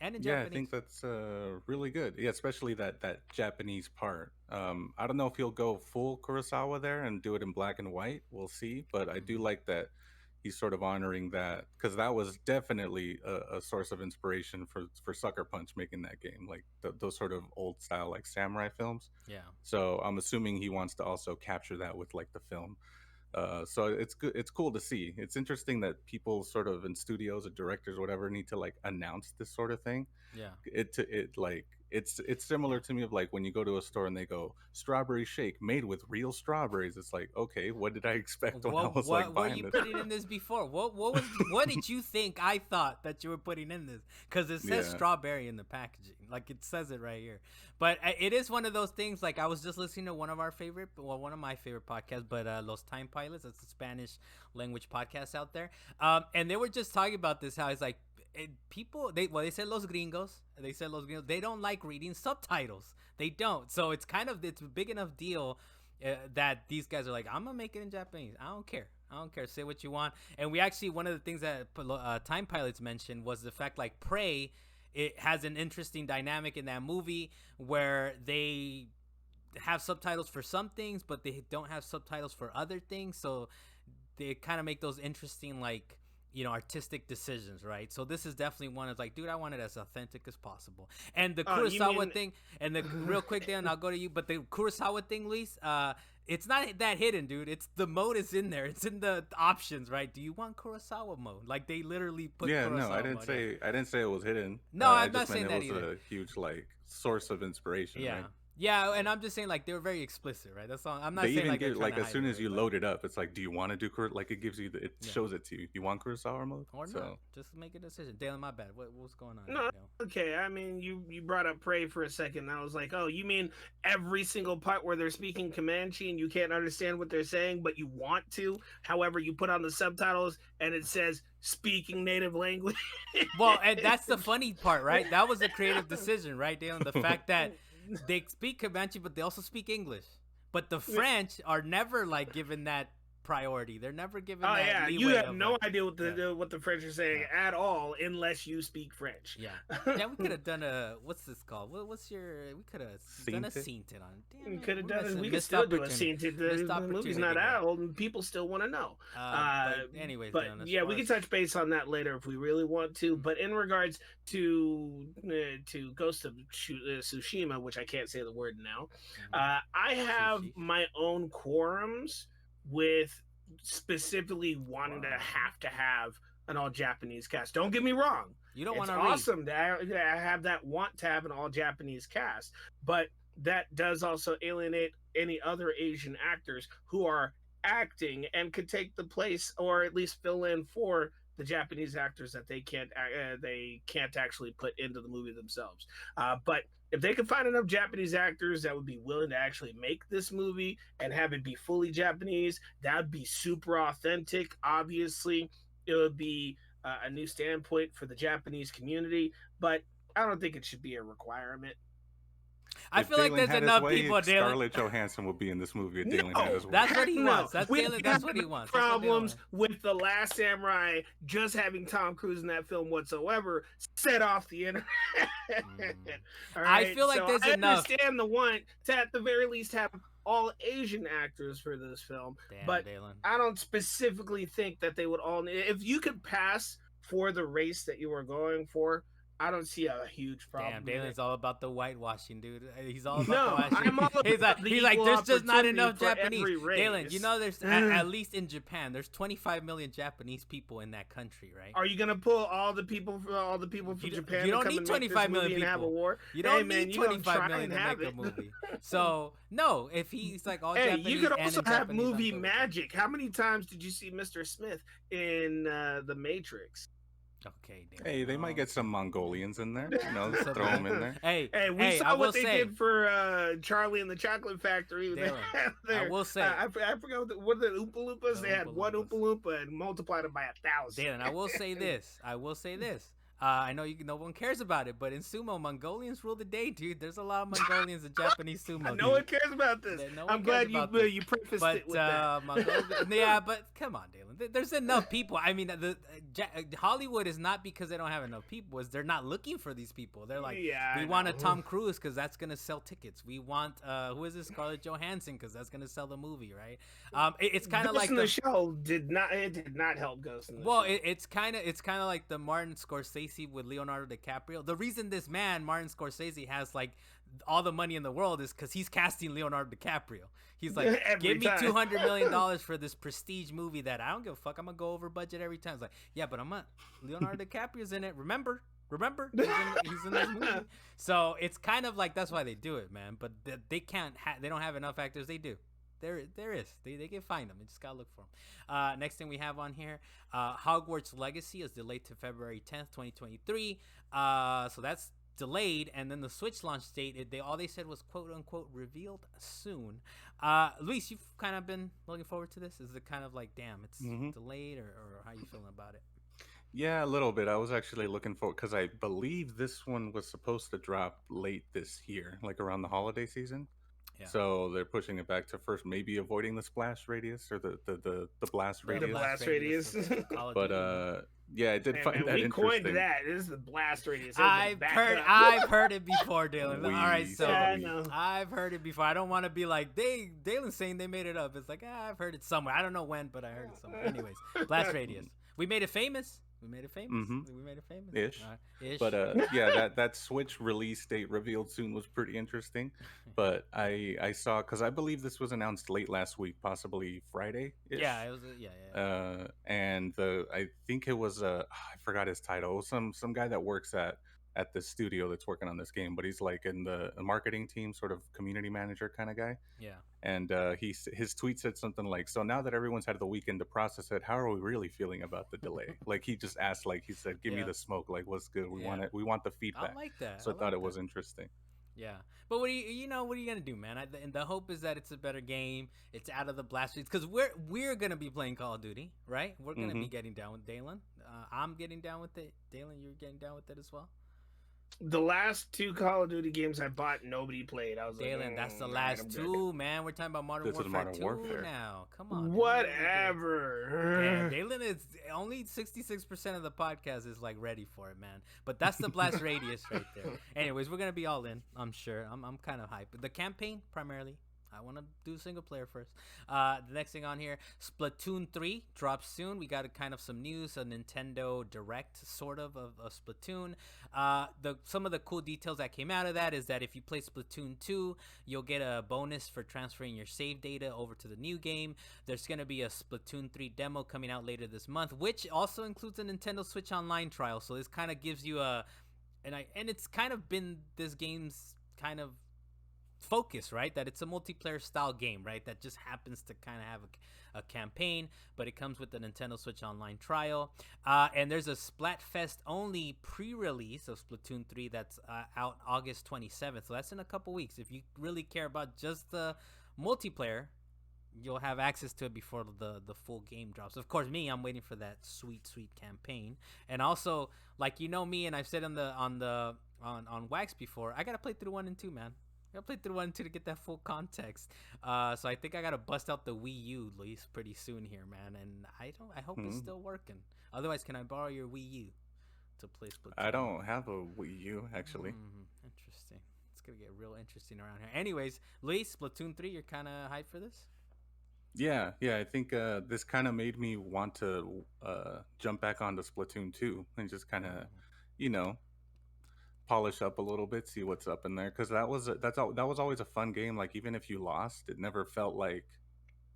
And in Japanese. I think that's really good. Yeah, especially that Japanese part. I don't know if he'll go full Kurosawa there and do it in black and white. We'll see. But I do like that he's sort of honoring that, because that was definitely a source of inspiration for Sucker Punch making that game, like those sort of old style like samurai films. Yeah. So I'm assuming he wants to also capture that with like the film. So it's good. It's cool to see. It's interesting that people sort of in studios or directors or whatever need to like announce this sort of thing. Yeah. It's similar to me of like when you go to a store and they go strawberry shake made with real strawberries. It's like, okay, what did I expect when I was like what were buying you this? putting in this before? What did you think I thought that you were putting in this? Because it says strawberry in the packaging, like it says it right here. But it is one of those things. Like I was just listening to one of my favorite podcasts, but Los Time Pilots. That's a Spanish language podcast out there, and they were just talking about this. How it's like. They said los gringos. They don't like reading subtitles. They don't. So it's a big enough deal that these guys are like, I'm gonna make it in Japanese. I don't care. Say what you want. And we actually, one of the things that Time Pilots mentioned was the fact like Prey, it has an interesting dynamic in that movie where they have subtitles for some things, but they don't have subtitles for other things. So they kind of make those interesting like, artistic decisions, right? So this is definitely one of like, dude, I want it as authentic as possible. And the Kurosawa thing, and the real quick thing, and I'll go to you, but the Kurosawa thing, Luis, it's not that hidden, dude. It's the mode is in there. It's in the options, right? Do you want Kurosawa mode? Like they literally put Kurosawa no, I didn't say it was hidden. No, I'm not saying that either. It was a huge like source of inspiration, yeah. right? Yeah, and I'm just saying like they were very explicit, right? That's all. I'm not they saying even give, like as soon as you load it up, it's like, do you want to do like it gives you shows it to you. You want Kurosawa mode or not? Just make a decision. Dalan, my bad. What's going on? No, okay. I mean, you brought up Prey for a second. And I was like, oh, you mean every single part where they're speaking Comanche and you can't understand what they're saying, but you want to? However, you put on the subtitles and it says speaking native language. Well, and that's the funny part, right? That was a creative decision, right, Dalan? The fact that they speak Comanche, but they also speak English. But the French are never like given that priority. They're never given that. Yeah, leeway you have no like, idea what the French are saying at all unless you speak French. Yeah, we could have done a what's this called? What's your? We could have done a scene on. Damn, we could have done it. We could still do a scene. The movie's not out, and people still want to know. Anyways, yeah, we can touch base on that later if we really want to. But in regards to Ghost of Tsushima, which I can't say the word now, I have my own quorums with specifically wanting to have an all Japanese cast. Don't get me wrong. You don't want to awesome that I have that want to have an all Japanese cast, but that does also alienate any other Asian actors who are acting and could take the place or at least fill in for the Japanese actors that they can't actually put into the movie themselves. But if they could find enough Japanese actors that would be willing to actually make this movie and have it be fully Japanese, that would be super authentic. Obviously, it would be a new standpoint for the Japanese community, but I don't think it should be a requirement. I feel like there's enough people. Scarlett Johansson will be in this movie. Dalan had his way. That's what he wants. That's what he wants. Problems with The Last Samurai just having Tom Cruise in that film whatsoever set off the internet. All right? I feel like there's enough. I understand the want to at the very least have all Asian actors for this film, but Dalan. I don't specifically think that they would all. If you could pass for the race that you were going for, I don't see a huge Damn, problem in it. Dalen's all about the whitewashing, dude. He's all about the No, whitewashing. I'm all He's about like, the he's like, equal there's just not opportunity enough for Japanese. every Dalen, you race. know, there's at least in Japan, there's 25 million Japanese people in that country, right? Are you gonna pull all the people from Japan You to don't come need and make this 25 movie million and have a people. war? You Hey don't man, need you gonna 25 try million and to have make a it. movie. So no, if he's like all Hey, Japanese, you could and also in have Japanese, I'm movie good with that. magic. How many times did you see Mr. Smith in The Matrix? Okay, Dalen. Hey, they might get some Mongolians in there. You know, throw them in there. Hey, we I saw will what they say, did for Charlie and the Chocolate Factory. They Dalen, had I will say, I forgot what the Oompa Loompas. The They had Oompa one Loompas. Oompa Loompa and multiplied it by 1,000. Dalen, I will say this. I know no one cares about it, but in sumo, Mongolians rule the day, dude. There's a lot of Mongolians in Japanese sumo. No one cares about this. No one I'm cares glad you about this. you prefaced But it with that. yeah, but come on, Dalen. There's enough people. I mean, Hollywood is not because they don't have enough people. Is they're not looking for these people. They're like, Yeah, we I want a know. Tom Cruise because that's gonna sell tickets. We want who is this, Scarlett Johansson, because that's gonna sell the movie, right? It's kind of Ghost like in the Shell did not help Ghost in the well, Shell. it's kind of like the Martin Scorsese with Leonardo DiCaprio. The reason this man Martin Scorsese has like all the money in the world is because he's casting Leonardo DiCaprio. He's like, Every give me time. $200 million for this prestige movie that I don't give a fuck. I'm gonna go over budget every time. It's like, yeah, but I'm not. Leonardo DiCaprio's in it. Remember, he's in this movie. So it's kind of like that's why they do it, man. But they can't. They don't have enough actors. They do. There is. They can find them. You just gotta look for them. Next thing we have on here, Hogwarts Legacy is delayed to February 10th, 2023. So that's delayed, and then the Switch launch date, they said was quote unquote revealed soon. Luis, you've kind of been looking forward to this. Is it kind of like, damn, it's delayed, or how you feeling about it? Yeah, a little bit. I was actually looking for because I believe this one was supposed to drop late this year, like around the holiday season. Yeah. So they're pushing it back to first, maybe avoiding the splash radius or the blast The radius. blast radius. of Call of But Duty. yeah, I did Hey, find man, that we interesting. coined that. This is the blast radius. I've heard it before, Dalan. All right, so Yeah, I know. I've heard it before. I don't want to be like Dalen's saying they made it up. It's like I've heard it somewhere. I don't know when, but I heard it somewhere. Anyways, blast radius. We made it famous. We made it famous. Ish. Ish. But yeah, that Switch release date revealed soon was pretty interesting. But I saw because I believe this was announced late last week, possibly Friday. Yeah, it was. Yeah. And I think it was I forgot his title. It was some guy that works at the studio that's working on this game, but he's like in the marketing team, sort of community manager kind of guy. Yeah. And his tweet said something like, "So now that everyone's had the weekend to process it, how are we really feeling about the delay?" Like he just asked, like he said, "Give me the smoke. Like what's good? We want it. We want the feedback." I like that. So I thought it was interesting. Yeah, but what are you gonna do, man? And the hope is that it's a better game. It's out of the blast streets because we're gonna be playing Call of Duty, right? We're gonna be getting down with Dalan. I'm getting down with it. Dalan, you're getting down with it as well. The last two Call of Duty games I bought, nobody played. I was like, Dalan, that's the "Mm, last I'm two, good." man. We're talking about Modern This is Warfare Modern 2 Warfare. now. Come on. Whatever. Damn, Dalan is only 66% of the podcast is like ready for it, man. But that's the blast radius right there. Anyways, we're gonna be all in. I'm sure. I'm kind of hyped. The campaign primarily. I want to do single player first. The next thing on here, Splatoon 3 drops soon. We got kind of some news, a Nintendo Direct sort of Splatoon. Some of the cool details that came out of that is that if you play Splatoon 2, you'll get a bonus for transferring your save data over to the new game. There's going to be a Splatoon 3 demo coming out later this month, which also includes a Nintendo Switch Online trial. So this kind of gives you and it's kind of been this game's kind of focus, right? That it's a multiplayer style game, right? That just happens to kind of have a campaign, but it comes with the Nintendo Switch Online trial. And there's a Splatfest only pre-release of Splatoon 3 that's out August 27th. So that's in a couple weeks. If you really care about just the multiplayer, you'll have access to it before the full game drops. Of course, I'm waiting for that sweet campaign. And also, like me, and I've said on Wax before, I gotta play through 1 and 2, man. I gotta play through 1 and 2 to get that full context. So I think I gotta bust out the Wii U, Luis, pretty soon here, man. And I hope it's still working. Otherwise, can I borrow your Wii U to play Splatoon? I don't have a Wii U actually. Interesting. It's gonna get real interesting around here. Anyways, Luis, Splatoon 3, you're kind of hyped for this? Yeah. I think this kind of made me want to jump back onto Splatoon 2 and just kind of, polish up a little bit, see what's up in there, because that was always a fun game. Like even if you lost, it never felt like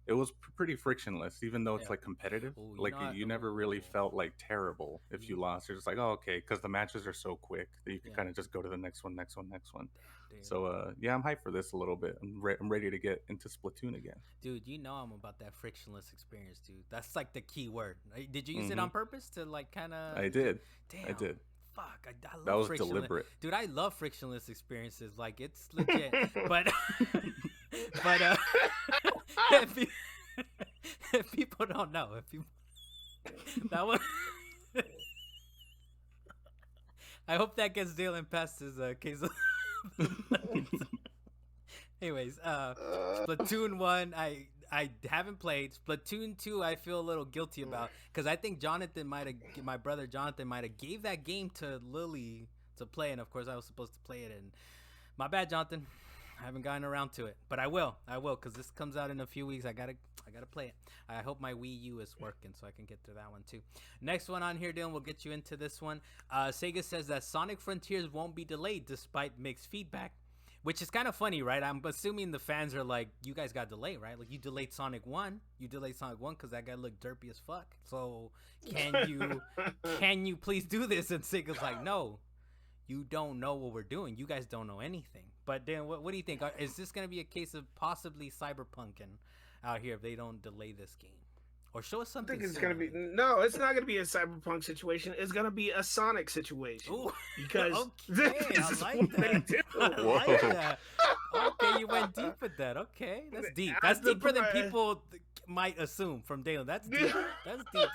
it was pretty frictionless. Even though it's Yeah. like competitive, Oh, like you never really felt like terrible if you lost. You're just like, oh okay, because the matches are so quick that you can Yeah. kind of just go to the next one, next one, next one. Damn, dude. So yeah, I'm hyped for this a little bit. I'm ready to get into Splatoon again. Dude, you know I'm about that frictionless experience, dude. That's like the key word. Did you use it Mhm. on purpose to like kind of? I did. Damn. I did. Fuck, I love That was frictionless. deliberate. Dude, I love frictionless experiences. Like it's legit. but if, you, if people don't know, that one. I hope that gets Dalan past his case of. Anyways, Splatoon 1, I haven't played. Splatoon 2, I feel a little guilty about because I think my brother Jonathan might have gave that game to Lily to play, and of course I was supposed to play it, and my bad, Jonathan. I haven't gotten around to it, but I will because this comes out in a few weeks. I gotta play it. I hope my Wii U is working so I can get through that one too. Next one on here, Dylan, we'll get you into this one. Sega says that Sonic Frontiers won't be delayed despite mixed feedback. Which is kind of funny, right? I'm assuming the fans are like, you guys got delayed, right? Like, you delayed Sonic 1. You delayed Sonic 1 because that guy looked derpy as fuck. So, can you please do this? And Sega's like, no, you don't know what we're doing. You guys don't know anything. But then, what do you think? Is this going to be a case of possibly cyberpunking out here if they don't delay this game? Or show us I something think it's similar. gonna be no. It's not gonna be a cyberpunk situation. It's gonna be a Sonic situation. Ooh, because okay, this I is like what they that. do. I like Whoa. that. Okay, you went deep with that. Okay, that's deep. As That's the deeper than pri- people might assume from Dalan. That's deep. That's deep.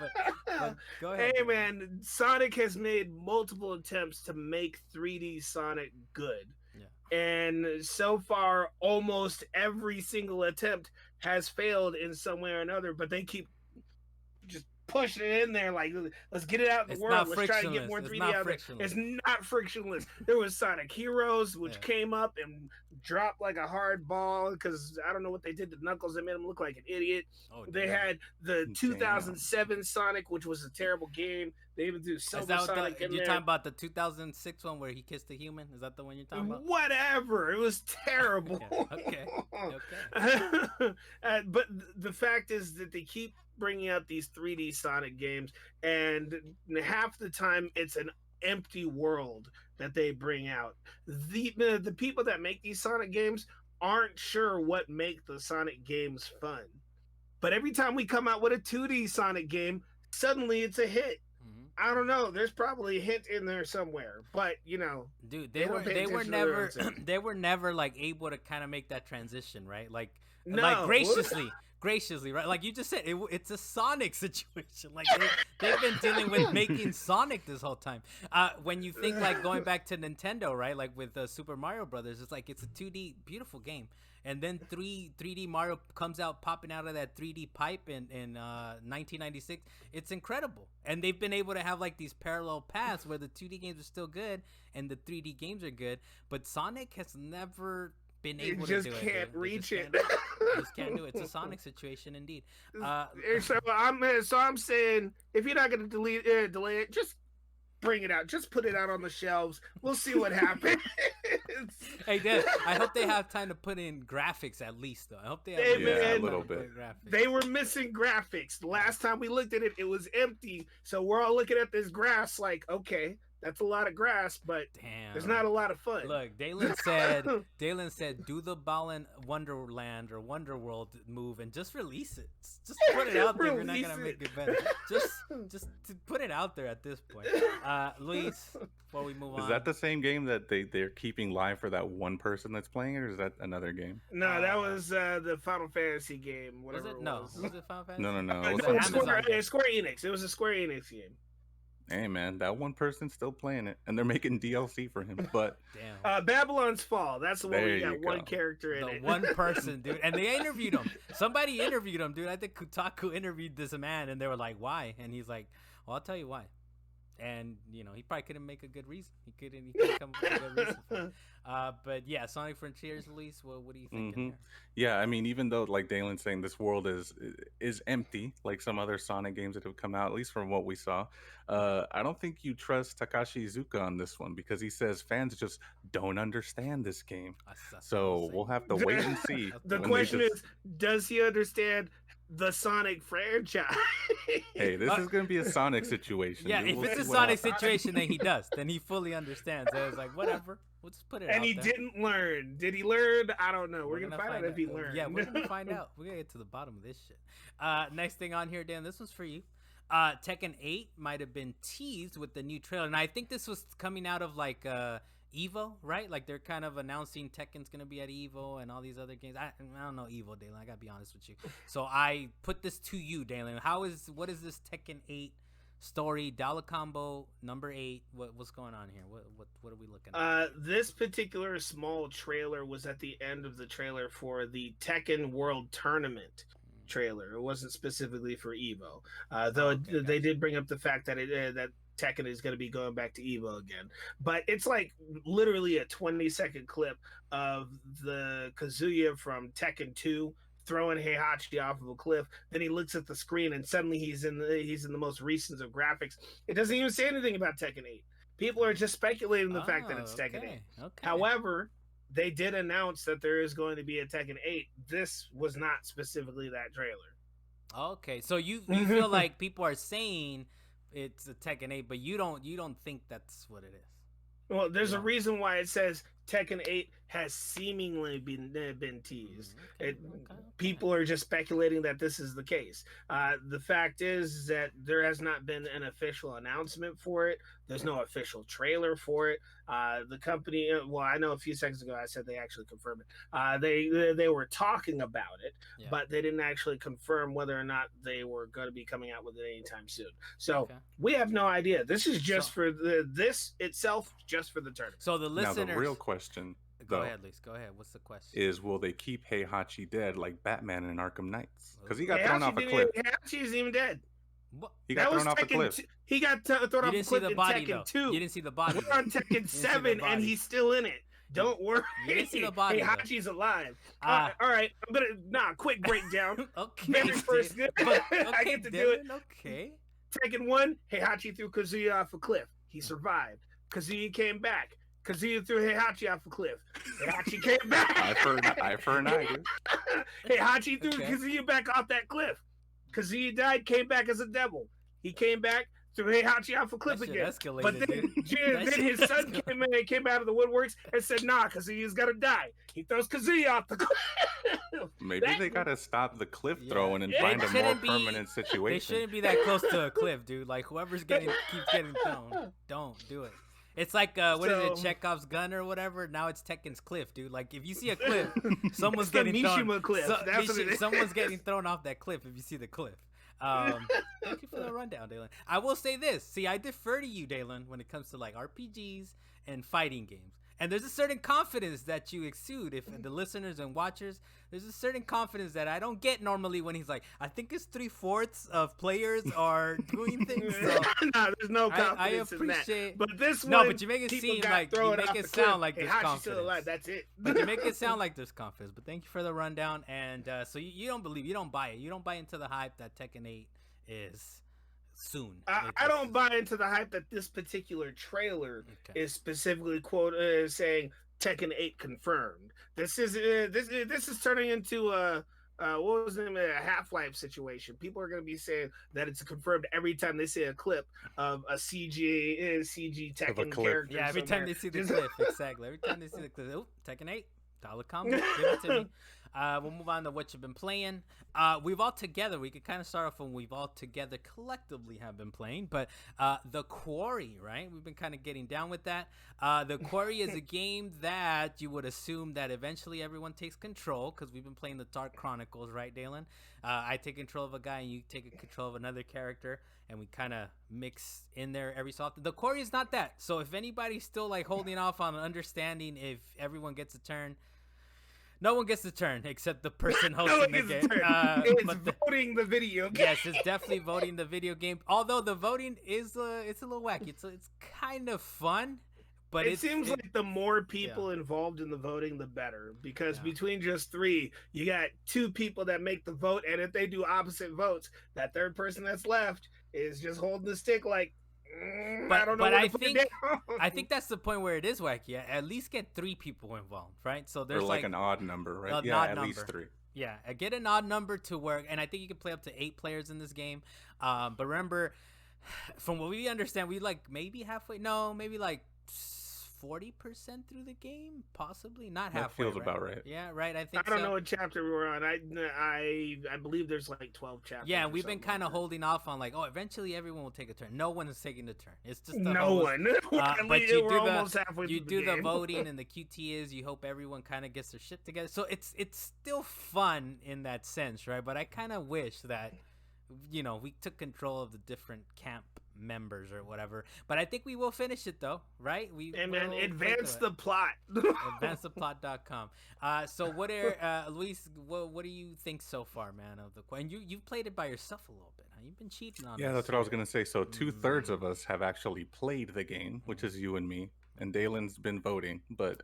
But go ahead. Hey Dalan. man, Sonic has made multiple attempts to make 3D Sonic good. Yeah. And so far, almost every single attempt has failed in some way or another, but they keep just pushing it in there like, let's get it out in the It's world. not Let's try to get frictionless. more It's 3D not out there. frictionless. It's not frictionless. There was Sonic Heroes, which Yeah. came up and dropped like a hard ball because I don't know what they did to Knuckles. They made him look like an idiot. Oh, They damn. had the 2007 Sonic, which was a terrible game. They even do Is Silver that what Sonic in you're there. talking about? The 2006 one where he kissed a human? Is that the one you're talking about? Whatever. It was terrible. Okay. But the fact is that they keep bringing out these 3D Sonic games, and half the time it's an empty world that they bring out. The people that make these Sonic games aren't sure what make the Sonic games fun. But every time we come out with a 2D Sonic game, suddenly it's a hit. Mhm. I don't know. There's probably a hint in there somewhere, but Dude, They they don't were pay they were attention to their never own thing. they were never like able to kind of make that transition, right? Like No. graciously, right? Like you just said, it's a Sonic situation. Like they've been dealing with making Sonic this whole time. When you think like going back to Nintendo, right? Like with Super Mario Brothers, it's like it's a 2D beautiful game, and then 3D Mario comes out popping out of that 3D pipe in 1996. It's incredible, and they've been able to have like these parallel paths where the 2D games are still good and the 3D games are good, but Sonic has never been able to just do it. can't They reach just it. They just can't do it. It's a Sonic situation indeed. So I'm saying if you're not gonna delay it, just bring it out. Just put it out on the shelves. We'll see what happens. Hey, Dad, I hope they have time to put in graphics at least, though. I hope they have Hey, Yeah, a man. little bit. graphics. They were missing graphics. The last time we looked at it, it was empty. So we're all looking at this grass like, okay, that's a lot of grass, but Damn. there's not a lot of fun. Look, Dalan said, do the Balan Wonderland or Wonderworld move and just release it. Just put it out there. If you're not gonna Release make it better. Just to put it out there at this point. Luis, before we move on. Is that the same game that they're keeping live for that one person that's playing it, or is that another game? No, that was the Final Fantasy game. Was Whatever it? it No. was. Was it Final Fantasy? No. No, was it an was Amazon game. Square Enix. It was a Square Enix game. Hey man, that one person's still playing it, and they're making DLC for him. But Damn. Babylon's Fall. That's the one where There you got you one go. character in The it. one person, dude, and they interviewed him. Somebody interviewed him, dude. I think Kotaku interviewed this man, and they were like, "Why?" And he's like, "Well, I'll tell you why." and he probably couldn't make a good reason. He couldn't come up with a good reason for it. But yeah, Sonic Frontiers, Luis. What are you thinking here? Yeah, I mean, even though like Dalan's saying this world is empty, like some other Sonic games that have come out, at least from what we saw, I don't think you trust Takashi Iizuka on this one because he says fans just don't understand this game. So we'll have to wait and see. The question is, does he understand the Sonic franchise? Hey, this is going to be a Sonic situation. Yeah, dude. if it's a Sonic situation, then he does. Then he fully understands. I was like, whatever. We'll just put it out and he there. didn't learn. Did he learn? I don't know. We're gonna find out if he learned. Yeah, we're gonna find out. We're gonna get to the bottom of this shit. Next thing on here, Dan, this one's for you. Tekken 8 might have been teased with the new trailer, and I think this was coming out of like Evo, right? Like they're kind of announcing Tekken's gonna be at Evo and all these other games. I don't know Evo, Dalan. I gotta be honest with you. So I put this to you, Dalan. What is this Tekken 8 story? Dollar combo number 8. What's going on here? What are we looking at? This particular small trailer was at the end of the trailer for the Tekken World Tournament trailer. It wasn't specifically for Evo, though they did bring up the fact that that Tekken is going to be going back to Evo again. But it's like literally a 20-second clip of the Kazuya from Tekken 2 throwing Heihachi off of a cliff. Then he looks at the screen and suddenly he's in the most recent of graphics. It doesn't even say anything about Tekken 8. People are just speculating the fact that it's Tekken 8. Okay. However, they did announce that there is going to be a Tekken 8. This was not specifically that trailer. Okay, so you feel like people are saying it's a Tekken 8, but you don't think that's what it is. Well, there's a reason why it says Tekken 8 has seemingly been teased. People are just speculating that this is the case. The fact is that there has not been an official announcement for it. There's no official trailer for it. The company, well, I know a few seconds ago I said they actually confirmed it. They were talking about it, but they didn't actually confirm whether or not they were going to be coming out with it anytime soon. So we have no idea. This is just for this itself, just for the tournament. So the listeners. Now the real question. Go ahead, Luis. Go ahead. What's the question? Is will they keep Heihachi dead like Batman in Arkham Knights? Because he got thrown off a cliff. Heihachi isn't even dead. What? He got thrown off a cliff. He got thrown off a cliff in Tekken 2. You didn't see the body. We're on Tekken 7, and he's still in it. Don't worry. You didn't see the body. Heihachi's alive. All right. I'm gonna quick breakdown. Okay. Very first. I get to do it. Okay. Tekken 1, Heihachi threw Kazuya off a cliff. He survived. Kazuya came back. Kazuya threw Heihachi off a cliff. Heihachi came back. Eye for an eye, dude. Heihachi threw Kazuya back off that cliff. Kazuya died, came back as a devil. He came back, threw Heihachi off a cliff again. But then his son came out of the woodworks and said, nah, Kazuya's got to die. He throws Kazuya off the cliff. Maybe they got to stop the cliff throwing and find a more permanent situation. They shouldn't be that close to a cliff, dude. Like, whoever's keeps getting thrown, don't do it. It's like, what is it, Chekhov's gun or whatever? Now it's Tekken's cliff, dude. Like, if you see a cliff, someone's getting thrown. Mishima cliff. That's what it is. Someone's getting thrown off that cliff if you see the cliff. Thank you for the rundown, Dalan. I will say this. See, I defer to you, Dalan, when it comes to, like, RPGs and fighting games. And there's a certain confidence that you exude, if the listeners and watchers, there's a certain confidence that I don't get normally when he's like, I think it's 3/4 of players are doing things. So no, there's no confidence I appreciate, in that. But this one, no, but you make it seem like, you make it sound like there's confidence. Still alive. That's it. But you make it sound like there's confidence. But thank you for the rundown. And so you don't believe, you don't buy it. You don't buy into the hype that Tekken 8 is soon. I don't buy into the hype that this particular trailer is specifically saying Tekken 8 confirmed. This is turning into a what was it, a Half-Life situation. People are going to be saying that it's confirmed every time they see a clip of a CG Tekken character. Yeah, every time they see the clip, exactly. Every time they see the clip, oh, Tekken 8, dollar combo, give it to me. We'll move on to what you've been playing. We could kind of start off when we've all together collectively have been playing, but the Quarry, right? We've been kind of getting down with that. The Quarry is a game that you would assume that eventually everyone takes control, because we've been playing the Dark Chronicles, right, Dalan? I take control of a guy and you take control of another character, and we kind of mix in there every so often. The Quarry is not that. So if anybody's still like holding off on understanding if everyone gets a turn, no one gets the turn except the person hosting the game. voting the video game. Yes, it's definitely voting the video game. Although the voting is it's a little wacky. It's kind of fun, but it seems like the more people involved in the voting, the better. Because between just 3, you got 2 people that make the vote, and if they do opposite votes, that third person that's left is just holding the stick like. I don't know. But I think that's the point where it is wacky. At least get 3 people involved, right? So there's or like an odd number, right? At least 3. Yeah, get an odd number to work, and I think you can play up to 8 players in this game. But remember, from what we understand, we like maybe halfway. No, maybe like 40% through the game, possibly not halfway. That feels about right. Yeah, right. I think. I don't know what chapter we're on. I believe there's like 12 chapters. Yeah, we've been kind of holding off on like, eventually everyone will take a turn. No one is taking the turn. It's just no one. But you do the voting, and the QT is you hope everyone kind of gets their shit together. So it's still fun in that sense, right? But I kind of wish that we took control of the different camp members or whatever, but I think we will finish it though, right? Advance the plot. AdvanceThePlot.com. So what are Luis, what do you think so far, man, of the and you've played it by yourself a little bit, huh? You've been cheating on that's what I was gonna say. So 2/3 of us have actually played the game, which is you and me, and Dalan's been voting, but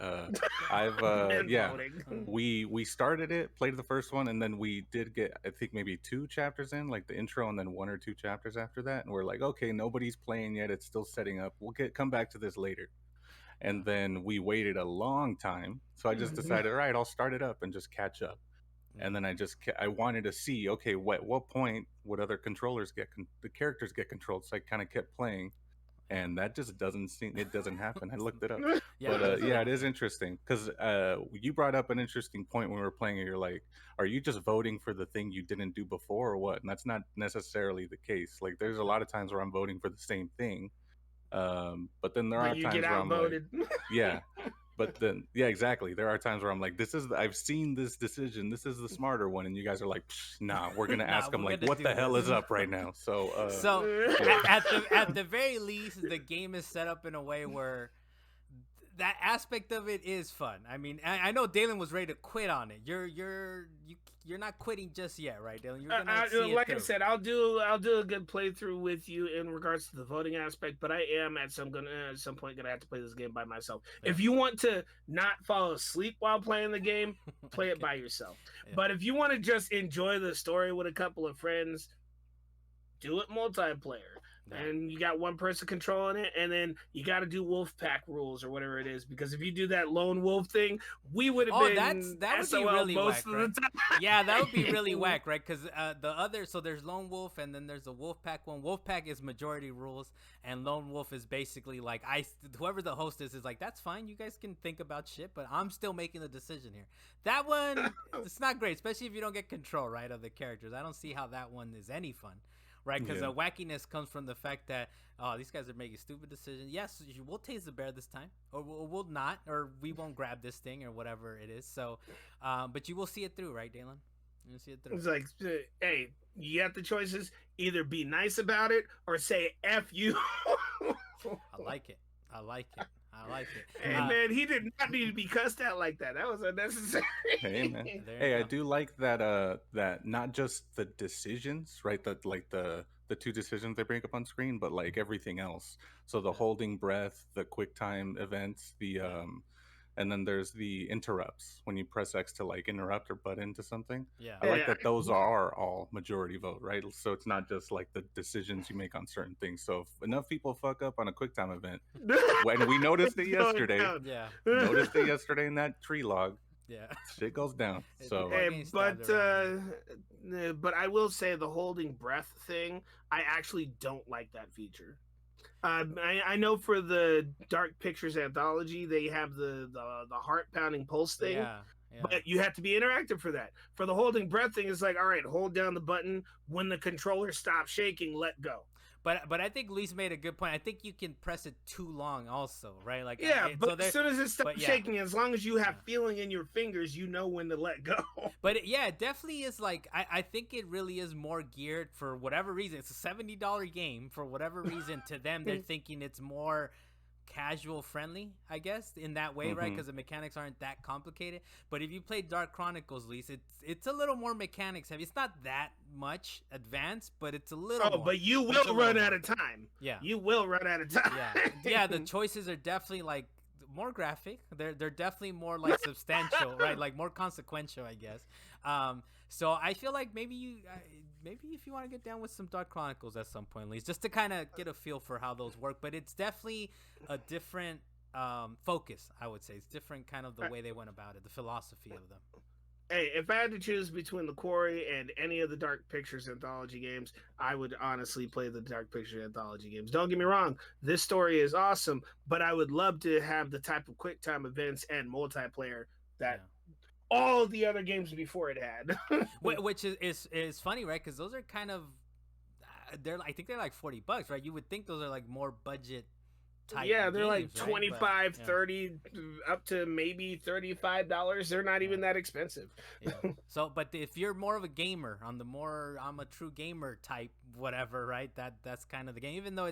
I've we started it, played the first one, and then we did get, I think, maybe 2 chapters in, like the intro, and then 1 or 2 chapters after that, and we're like, okay, nobody's playing yet, it's still setting up, we'll come back to this later. And then we waited a long time, so I just decided, all right, I'll start it up and just catch up. And then I wanted to see, okay, what point would other controllers the characters get controlled, so I kind of kept playing. And that just doesn't happen. I looked it up. It is interesting because you brought up an interesting point when we were playing it. You're like, are you just voting for the thing you didn't do before or what? And that's not necessarily the case. Like, there's a lot of times where I'm voting for the same thing, but then there are times where I'm like, but then, exactly. There are times where I'm like, I've seen this decision. This is the smarter one. And you guys are like, nah, we're going to ask them, like, what the hell is up right now? So, at the very least, the game is set up in a way where that aspect of it is fun. I mean, I know Dalan was ready to quit on it. You're not quitting just yet, right, Dalan? You're gonna see like I said, I'll do a good playthrough with you in regards to the voting aspect, but I am at some point gonna have to play this game by myself. Yeah. If you want to not fall asleep while playing the game, play it by yourself. Yeah. But if you want to just enjoy the story with a couple of friends, do it multiplayer. And you got one person controlling it, and then you got to do wolf pack rules or whatever it is. Because if you do that lone wolf thing, we would have been that would be really whack, right? Yeah, that would be really whack, right? Because so there's lone wolf, and then there's the wolf pack one. Wolf pack is majority rules, and lone wolf is basically like whoever the host is like, that's fine, you guys can think about shit, but I'm still making the decision here. That one, it's not great, especially if you don't get control, right, of the characters. I don't see how that one is any fun. Right, because the wackiness comes from the fact that these guys are making stupid decisions. Yes, we'll taste the bear this time, or we'll not, or we won't grab this thing, or whatever it is. So, but you will see it through, right, Dalan? You'll see it through. It's like, hey, you got the choices: either be nice about it or say "f you." I like it. Hey, man, he did not need to be cussed out like that. That was unnecessary. Hey, man. Hey, I do like that. That not just the decisions, right? That like the 2 decisions they bring up on screen, but like everything else. So the holding breath, the quick time events, and then there's the interrupts when you press X to like interrupt or butt into something. Yeah, I like that those are all majority vote, right? So it's not just like the decisions you make on certain things. So if enough people fuck up on a quick time event, when we noticed it yesterday, noticed it yesterday in that tree log. Yeah, shit goes down. So, but I will say the holding breath thing, I actually don't like that feature. I know for the Dark Pictures anthology, they have the heart pounding pulse thing, but you have to be interactive for that. For the holding breath thing, it's like, all right, hold down the button when the controller stops shaking, let go. But I think Luis made a good point. I think you can press it too long also, right? Like but as soon as it stops shaking, as long as you have feeling in your fingers, you know when to let go. But it definitely is like, I think it really is more geared for whatever reason. It's a $70 game for whatever reason. To them, they're thinking it's more casual friendly, I guess, in that way, right? Because the mechanics aren't that complicated. But if you play Dark Chronicles, Lise, it's a little more mechanics heavy. It's not that much advanced, but it's a little more. But you will run out of time. Yeah. You will run out of time. Yeah, the choices are definitely like more graphic. They're definitely more like substantial, right? Like more consequential, I guess. So I feel like maybe if you want to get down with some Dark Chronicles at some point, at least, just to kind of get a feel for how those work. But it's definitely a different focus, I would say. It's different kind of the way they went about it, the philosophy of them. Hey, if I had to choose between the Quarry and any of the Dark Pictures anthology games, I would honestly play the Dark Pictures anthology games. Don't get me wrong, this story is awesome, but I would love to have the type of quick time events and multiplayer that all the other games before it had. Which is funny, right? Because those are kind of I think they're like $40, right? You would think those are like more budget type they're games, like right? 25, 30, up to maybe $35. They're not even that expensive. So, but if you're more of a gamer, on the more I'm a true gamer type, whatever, right? That's kind of the game. Even though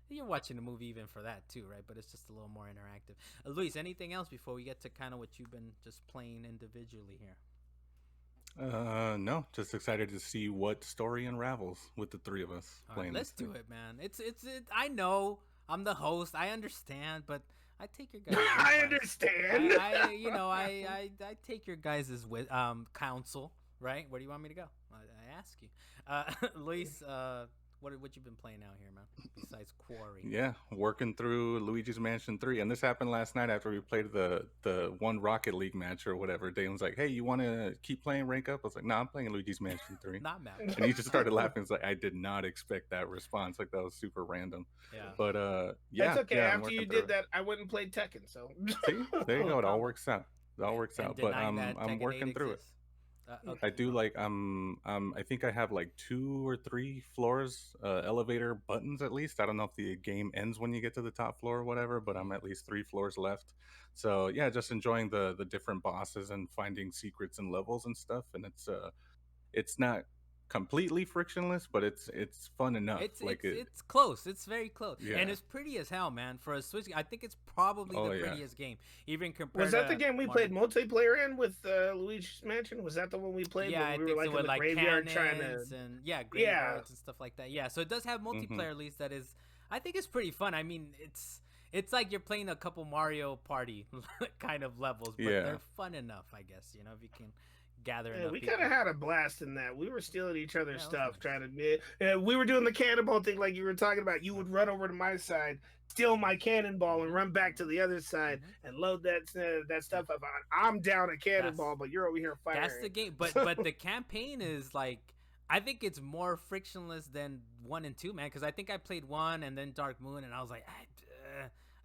you're watching a movie even for that too, right? But it's just a little more interactive. Luis, anything else before we get to kind of what you've been just playing individually here? No, just excited to see what story unravels with the three of us playing. Let's do it, man. It's I know I'm the host. I understand, but I take your guys. I understand. I take your guys' counsel, right? Where do you want me to go? I ask you, Luis. What you've been playing out here, man? Besides Quarry. Yeah, working through Luigi's Mansion 3, and this happened last night after we played the one Rocket League match or whatever. Dalan's like, "Hey, you want to keep playing rank up?" I was like, "No, I'm playing Luigi's Mansion 3." Not mad. And he just started laughing. It's like, I did not expect that response. Like, that was super random. Yeah. But yeah, that's okay. yeah, After you did that, I went and played Tekken. So see, there you go. It all works out. It all works out. But I'm working through it. Okay. I do like I think I have like 2 or 3 floors, elevator buttons at least. I don't know if the game ends when you get to the top floor or whatever, but I'm at least 3 floors left. So yeah, just enjoying the different bosses and finding secrets and levels and stuff. And it's not completely frictionless, but it's fun enough. It's close. It's very close, Yeah. and it's pretty as hell, man. For a Switch, I think it's probably the prettiest game, even compared. Was that the game we played multiplayer in with Luigi's Mansion? Was that the one we played? Yeah, when I we think were so, in with the like graveyard trying to graveyards and stuff like that. Yeah, so it does have multiplayer at least. That is, I think it's pretty fun. I mean, it's like you're playing a couple Mario Party kind of levels, but they're fun enough, I guess. You know, if you can gather enough we people. kind of had a blast in that. We were stealing each other's stuff, trying to. We were doing the cannonball thing, like you were talking about. You would run over to my side, steal my cannonball, and run back to the other side and load that stuff up. I'm down a cannonball, but you're over here firing. That's the game, but the campaign is like. I think it's more frictionless than 1 and 2, man. Because I think I played 1 and then Dark Moon, and I was like,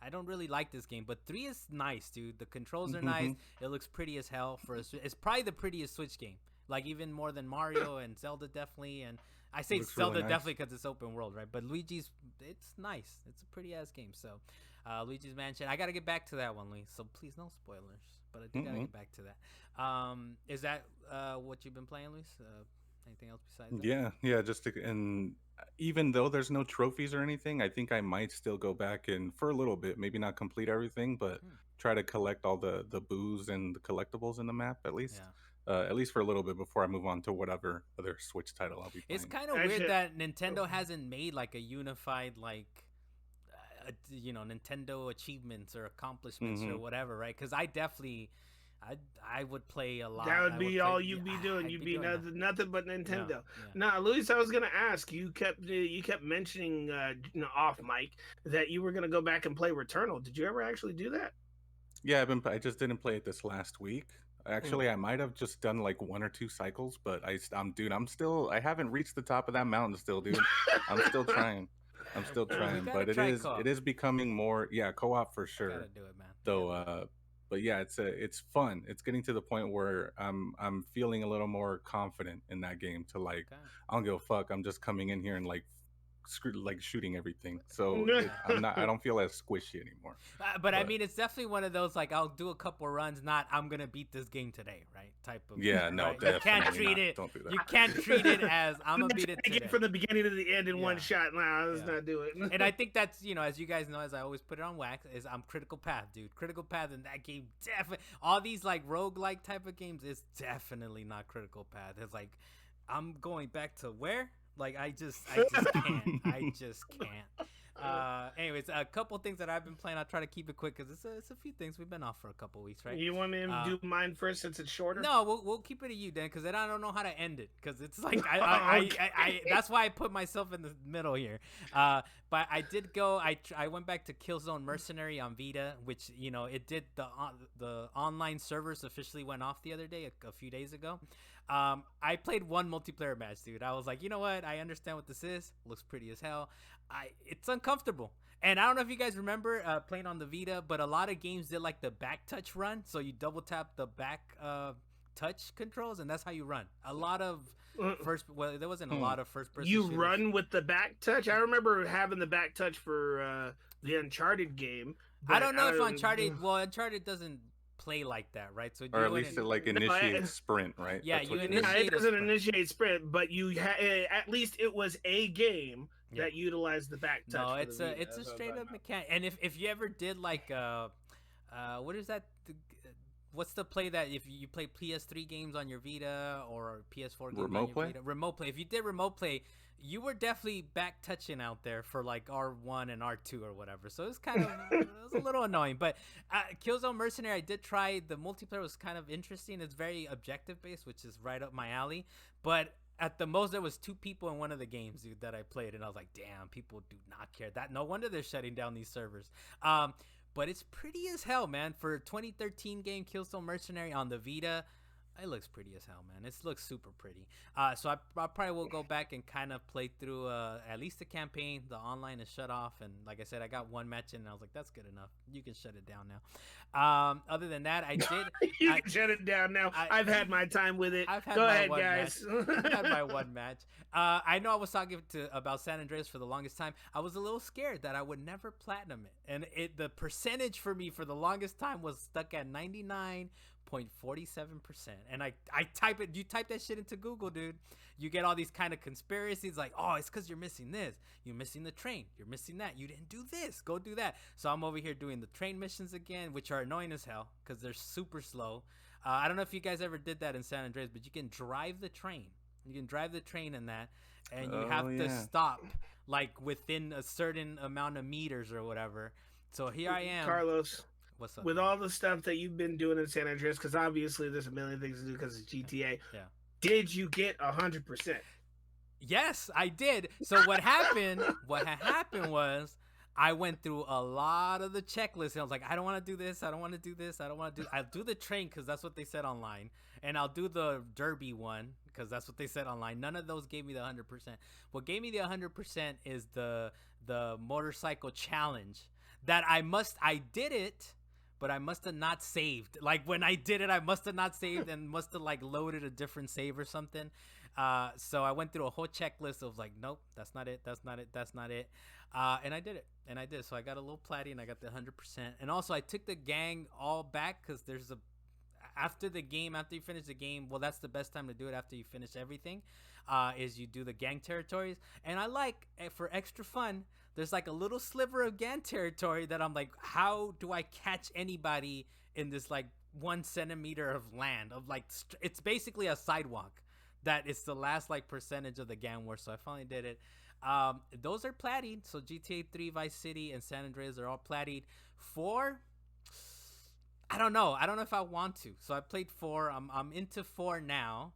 I don't really like this game. But 3 is nice, dude. The controls are nice. It looks pretty as hell for it's probably the prettiest Switch game. Like even more than Mario and Zelda, definitely. And I say Zelda definitely because it's open world, right? But Luigi's, it's nice. It's a pretty ass game. So Luigi's Mansion. I gotta get back to that one, Lee. So please, no spoilers. But I do gotta get back to that. Is that what you've been playing, Luis? Anything else besides that? Yeah, and even though there's no trophies or anything, I think I might still go back and for a little bit, maybe not complete everything, but try to collect all the boos and the collectibles in the map at least. At least for a little bit before I move on to whatever other Switch title I'll be playing. It's kind of weird that Nintendo hasn't made like a unified Nintendo achievements or accomplishments or whatever, right? Because I definitely I would play a lot. That would be all you'd be doing. You'd be nothing but Nintendo. Nah, Luis, I was gonna ask. You kept mentioning off mic that you were gonna go back and play Returnal. Did you ever actually do that? Yeah, I just didn't play it this last week. Actually, I might have just done like 1 or 2 cycles, but I haven't reached the top of that mountain still, dude. I'm still trying. But it is becoming more co-op for sure. Gotta do it, man. Though but yeah, it's fun. It's getting to the point where I'm feeling a little more confident in that game to I don't give a fuck. I'm just coming in here and like shooting everything. So I don't feel as squishy anymore. But I mean, it's definitely one of those like I'll do a couple runs, not I'm gonna beat this game today, right? Type of Yeah, no, right? definitely You can't treat not. it. Don't do that. You can't treat it as I'm gonna beat it Take today. it from the beginning to the end in one shot. Nah, let's Yeah. not do it. And I think that's, as you guys know, as I always put it on wax, is I'm Critical Path, dude. Critical Path in that game, definitely. All these like roguelike type of games is definitely not Critical Path. It's like, I'm going back to where? Like, I just can't. I just can't. Anyways, a couple things that I've been playing. I'll try to keep it quick because it's a few things. We've been off for a couple weeks, right? You want me to do mine first since it's shorter? No, we'll keep it to you then, because then I don't know how to end it. Because it's like I that's why I put myself in the middle here. But I did go. I went back to Killzone Mercenary on Vita, which it did the online servers officially went off the other day, a few days ago. I played one multiplayer match, dude. I was like, you know what? I understand what this is. Looks pretty as hell. It's uncomfortable. And I don't know if you guys remember playing on the Vita, but a lot of games did like the back touch run. So you double tap the back touch controls, and that's how you run. A lot of there wasn't a lot of first person. You shooters. run with the back touch? I remember having the back touch for the Uncharted game. I don't know if Uncharted doesn't play like that, right? So or at least it like initiates sprint, right? Yeah, it doesn't initiate sprint, but at least it was a game that utilized the back touch. No, it's a straight up mechanic. And if you ever did like what is that? What's the play that if you play PS3 games on your Vita or PS4 games on your Vita? Remote play. If you did remote play, you were definitely back touching out there for like R1 and R2 or whatever. So it was kind of it was a little annoying. But Killzone Mercenary, I did try. The multiplayer was kind of interesting. It's very objective based, which is right up my alley. But at the most, there was 2 people in one of the games, dude, that I played, and I was like, damn, people do not care. That no wonder they're shutting down these servers. But it's pretty as hell, man. For a 2013 game, Killzone Mercenary on the Vita, it looks pretty as hell, man. It looks super pretty. So I probably will go back and kind of play through at least the campaign. The online is shut off, and like I said, I got one match in, and I was like, that's good enough. You can shut it down now. Other than that, I did. You can shut it down now. I've had my time with it. Go ahead, guys. I've had my one match. I know I was talking about San Andreas for the longest time. I was a little scared that I would never platinum it, and the percentage for me for the longest time was stuck at 99.47%. And I type it. You type that shit into Google, dude. You get all these kind of conspiracies like, oh, it's because you're missing this. You're missing the train. You're missing that. You didn't do this. Go do that. So I'm over here doing the train missions again, which are annoying as hell because they're super slow. I don't know if you guys ever did that in San Andreas, but you can drive the train. You can drive the train in that, and you have to stop like within a certain amount of meters or whatever. So here I am. Carlos. What's up? With all the stuff that you've been doing in San Andreas, because obviously there's a million things to do because it's GTA. Yeah. Did you get 100%? Yes, I did. So what happened? What had happened was I went through a lot of the checklists, and I was like, I don't want to do this. I don't want to do this. I don't want to do. I'll do the train because that's what they said online, and I'll do the derby one because that's what they said online. None of those gave me the 100%. What gave me the 100% is the motorcycle challenge that I did it. But I must have not saved. Like when I did it, I must have not saved and must have like loaded a different save or something. So I went through a whole checklist of like, nope, that's not it. That's not it. That's not it. And I did it. And I did. So I got a little platy and I got the 100%. And also I took the gang all back because there's after you finish the game, well, that's the best time to do it after you finish everything, is you do the gang territories. And I like, for extra fun, there's like a little sliver of gang territory that I'm like, how do I catch anybody in this like 1 centimeter of land of like, it's basically a sidewalk that is the last like percentage of the gang war. So I finally did it. Those are plattied. So GTA 3, Vice City, and San Andreas are all plattied. 4, I don't know if I want to. So I played 4. I'm into 4 now.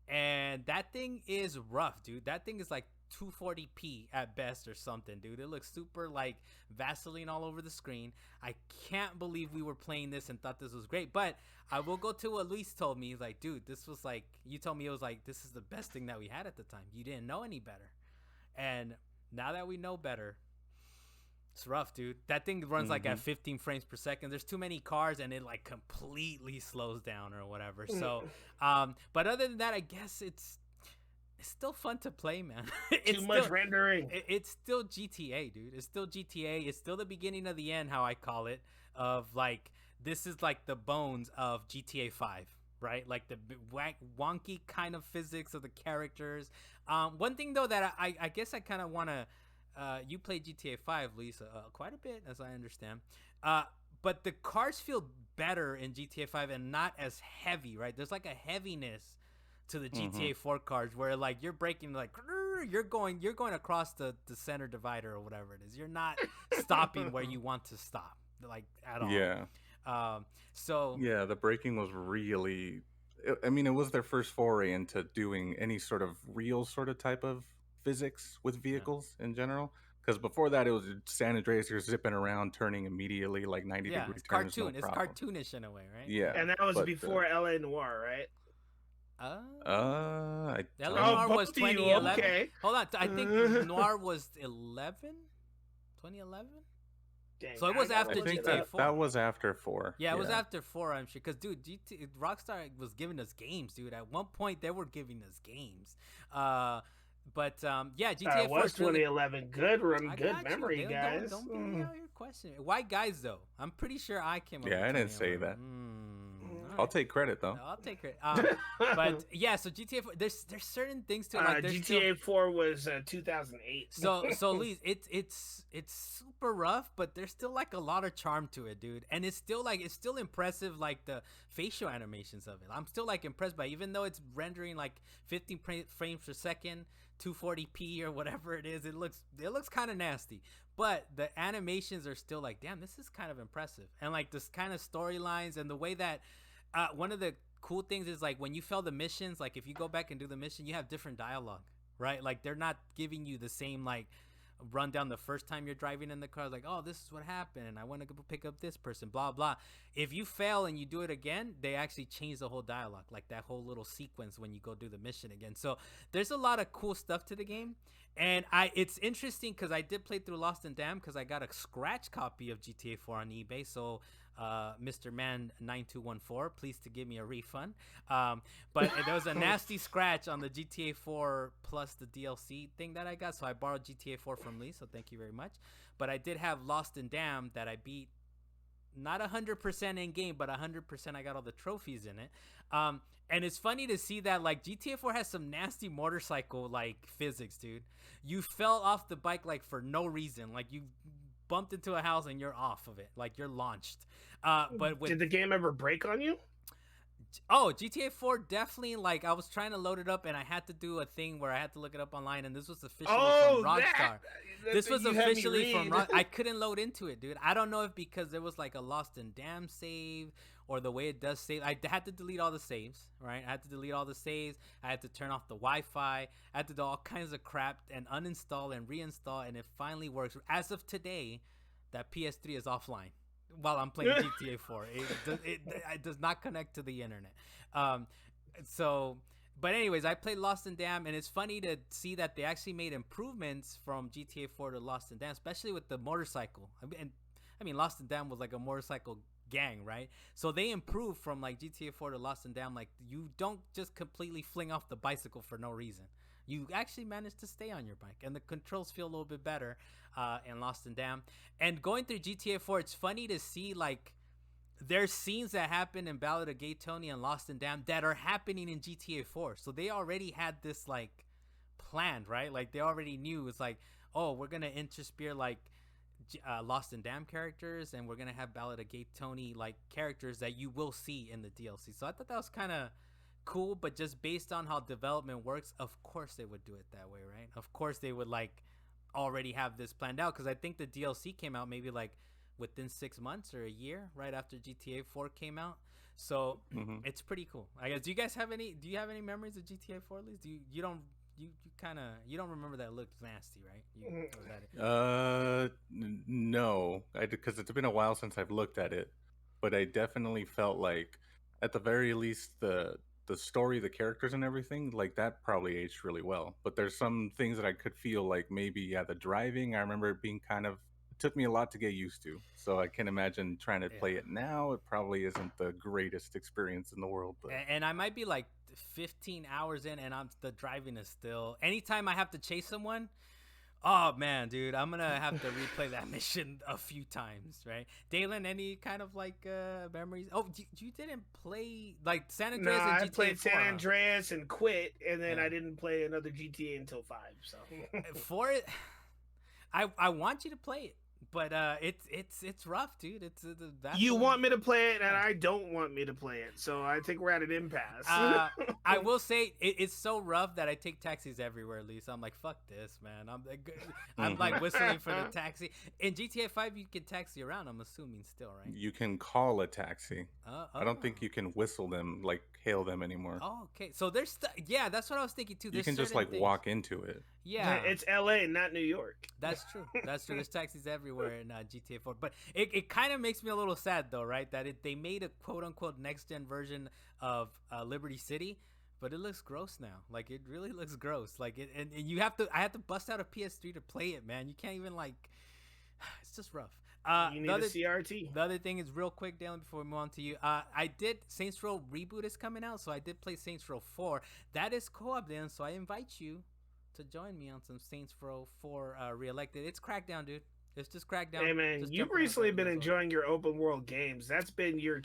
And that thing is rough, dude. That thing is like 240p at best or something, dude. It looks super like Vaseline all over the screen. I can't believe we were playing this and thought this was great. But I will go to what Luis told me. He's like, dude, this was like, you told me it was like, this is the best thing that we had at the time. You didn't know any better. And now that we know better, it's rough, dude. That thing runs like at 15 frames per second. There's too many cars and it like completely slows down or whatever. So, but other than that, I guess it's still fun to play, man. Too much rendering. It's still GTA, dude. It's still GTA. It's still the beginning of the end, how I call it. Of like, this is like the bones of GTA 5, right? Like the wonky kind of physics of the characters. One thing though that I guess I kind of want to. You played GTA 5, Lisa, quite a bit, as I understand. But the cars feel better in GTA 5 and not as heavy, right? There's like a heaviness to the GTA 4 cars where like you're braking like you're going across the center divider or whatever it is. You're not stopping where you want to stop like at all. Yeah. So Yeah, the braking was really. I mean, it was their first foray into doing any sort of real sort of type of physics with vehicles in general. Because before that, it was San Andreas. You're zipping around, turning immediately like 90-degree it's turns. cartoon. No It's problem. cartoonish in a way, right? Yeah, And that was but, before LA Noir, right? I LA don't- Noir was both of you, 2011. okay. Hold on, I think Noir was 2011. Dang, So it was I gotta after I look think it GTA up. that was after 4. Yeah, it was after 4, I'm sure. Because, dude, Rockstar was giving us games, dude. At one point, they were giving us games. Yeah, GTA 4 was is really... 2011. Good run, I good got memory, you. guys. Don't get me out here questioning. Why guys, though? I'm pretty sure I came up Yeah, with I didn't say 2011. that. I'll take credit though. I'll take credit. But yeah, so GTA 4, there's certain things to it. Like GTA 4 was 2008. So Lee, it's super rough, but there's still like a lot of charm to it, dude. And it's still impressive, like the facial animations of it. I'm still like impressed by it, even though it's rendering like 15 frames per second, 240p or whatever it is. It looks kind of nasty, but the animations are still like, damn, this is kind of impressive. And like this kind of storylines and the way that one of the cool things is like when you fail the missions, like if you go back and do the mission, you have different dialogue, right? Like they're not giving you the same like rundown the first time you're driving in the car, like, oh, this is what happened and I want to go pick up this person, blah blah. If you fail and you do it again, they actually change the whole dialogue, like that whole little sequence when you go do the mission again. So there's a lot of cool stuff to the game. And it's interesting because I did play through Lost and Damned because I got a scratch copy of GTA 4 on eBay. So Mr. Man 9214, please to give me a refund. But there was a nasty scratch on the GTA 4 plus the DLC thing that I got, so I borrowed GTA 4 from Lee. So thank you very much. But I did have Lost and Damned that I beat, not 100% in game, but 100% I got all the trophies in it. And it's funny to see that like GTA 4 has some nasty motorcycle like physics, dude. You fell off the bike like for no reason, like you bumped into a house and you're off of it, like you're launched. But Did the game ever break on you? Oh, GTA 4 definitely, like I was trying to load it up and I had to do a thing where I had to look it up online, and this was officially from Rockstar. This was officially from I couldn't load into it, dude. I don't know if because there was like a Lost and Damned save or the way it does save. I had to delete all the saves, right? I had to delete all the saves. I had to turn off the Wi-Fi. I had to do all kinds of crap and uninstall and reinstall, and it finally works. As of today, that PS3 is offline while I'm playing GTA 4. It does not connect to the internet. But anyways, I played Lost and Damned, and it's funny to see that they actually made improvements from GTA 4 to Lost and Damned, especially with the motorcycle. I mean, Lost and Damned was like a motorcycle gang, right? So they improved from like GTA 4 to Lost and Damned. Like you don't just completely fling off the bicycle for no reason. You actually manage to stay on your bike, and the controls feel a little bit better in Lost and Damned. And going through GTA 4, it's funny to see like there's scenes that happen in Ballad of Gay Tony and Lost and Damned that are happening in GTA 4. So they already had this like planned, right? Like they already knew it's like, oh, we're gonna interspear like Lost and Damned characters, and we're gonna have Ballad of Gay Tony like characters that you will see in the DLC. So I thought that was kind of cool, but just based on how development works, of course they would do it that way, right? Of course they would like already have this planned out, because I think the DLC came out maybe like within 6 months or a year right after GTA 4 came out. So it's pretty cool. I guess. Do you have any memories of GTA 4 at least? You don't remember that it looked nasty, right? No, because it's been a while since I've looked at it, but I definitely felt like at the very least the story, the characters and everything, like that probably aged really well. But there's some things that I could feel like maybe, the driving, I remember it being kind of took me a lot to get used to. So I can imagine trying to play Yeah. it now. It probably isn't the greatest experience in the world, but And I might be like 15 hours in, and the driving is still. Anytime I have to chase someone, oh man, dude, I'm gonna have to replay that mission a few times, right? Dalan, any kind of like memories? Oh, you didn't play like San No, Andreas and I GTA played 4, San huh? Andreas and quit, and then Yeah. I didn't play another GTA until 5. So For it, I want you to play it, but it's rough, dude. you want me to play it, and Yeah. I don't want me to play it. So I think we're at an impasse. I will say it's so rough that I take taxis everywhere. At least I'm like, fuck this, man. I'm like whistling for the taxi. In GTA 5, you can taxi around. I'm assuming still, right? you can call a taxi. I don't think Oh. you can whistle them, like hail them anymore. Oh, okay. So there's yeah, that's what I was thinking too. You There's can just certain like things. walk into it. Yeah, It's LA, not New York. that's true. That's true. There's taxis everywhere in GTA 4, but it kind of makes me a little sad though, right? That they made a quote unquote next gen version of Liberty City, but it looks gross now. Like it really looks gross. Like it, and you have to. I had to bust out a PS3 to play it, man. You can't even like. It's just rough. You need a CRT. The other thing is real quick, Dylan, before we move on to you. I did Saints Row reboot is coming out, so I did play Saints Row 4. That is co-op, Dylan, so I invite you to join me on some Saints Row 4 Reelected. It's Crackdown, dude. It's just Crackdown. Hey man, Just you've jumping recently around been dinosaurs. enjoying your open world games. That's been your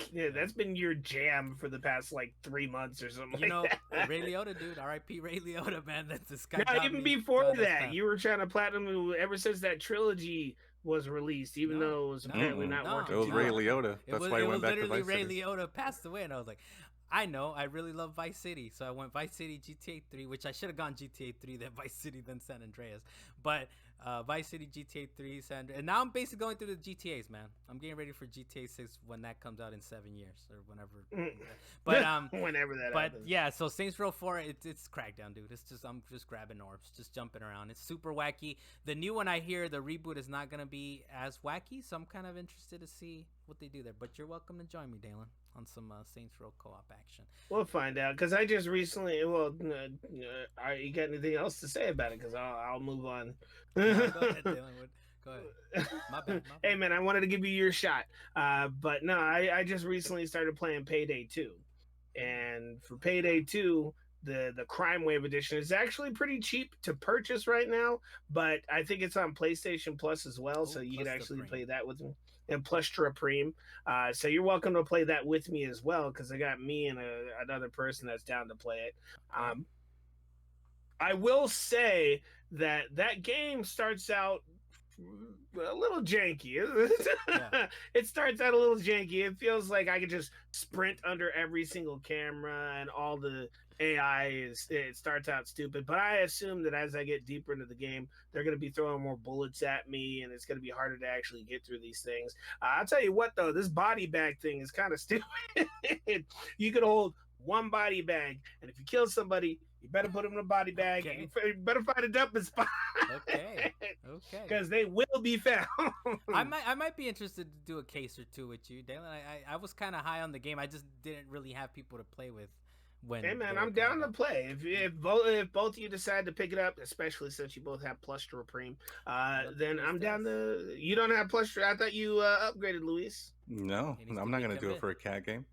jam for the past like 3 months or something. You know, like that. Ray Liotta, dude. R.I.P. Ray Liotta, man. That's this guy. No, got even me before going this that, path. you were trying to platinum ever since that trilogy was released, even No, though it was no, apparently Mm-mm. not no, working. It was too Ray well. Liotta. That's why he went back to literally Vice Ray City. Liotta passed away, and I was like, I know, I really love Vice City, so I went Vice City, GTA 3, which I should have gone GTA 3, then Vice City, then San Andreas, but Vice City, GTA 3, San Andreas, and now I'm basically going through the GTAs, man. I'm getting ready for GTA 6 when that comes out in 7 years or whenever. But Whenever that but happens. yeah, so Saints Row 4, it's Crackdown, dude. It's just I'm just grabbing orbs, just jumping around. It's super wacky. The new one, I hear the reboot is not gonna be as wacky, so I'm kind of interested to see what they do there. But you're welcome to join me, Dalan, on some Saints Row co-op action. We'll find out because I just recently. Well, you got anything else to say about it? Because I'll move on. No, go ahead, Dalan. Go ahead. My bad. Hey man, I wanted to give you your shot, but no, I just recently started playing Payday 2, and for Payday 2, the Crime Wave edition is actually pretty cheap to purchase right now, but I think it's on PlayStation Plus as well, so Ooh, you Plus can actually Supreme. play that with me. And plus Supreme, so you're welcome to play that with me as well because I got me and another person that's down to play it. I will say that game starts out a little janky. Yeah. It starts out a little janky. It feels like I could just sprint under every single camera, and all the AI it starts out stupid. But I assume that as I get deeper into the game, they're going to be throwing more bullets at me, and it's going to be harder to actually get through these things. I'll tell you what, though, this body bag thing is kind of stupid. You could hold one body bag, and if you kill somebody, you better put them in a body bag. Okay. You better find a dumping spot. Okay. Because they will be found. I might be interested to do a case or two with you, Dalan. I was kind of high on the game. I just didn't really have people to play with. When Hey man, they were I'm down coming to out. play. If both of you decide to pick it up, especially since you both have Plus Supreme, then I'm down to. You don't have Plus. I thought you upgraded, Luis. No, He needs I'm to not gonna do recommit. it for a cat game.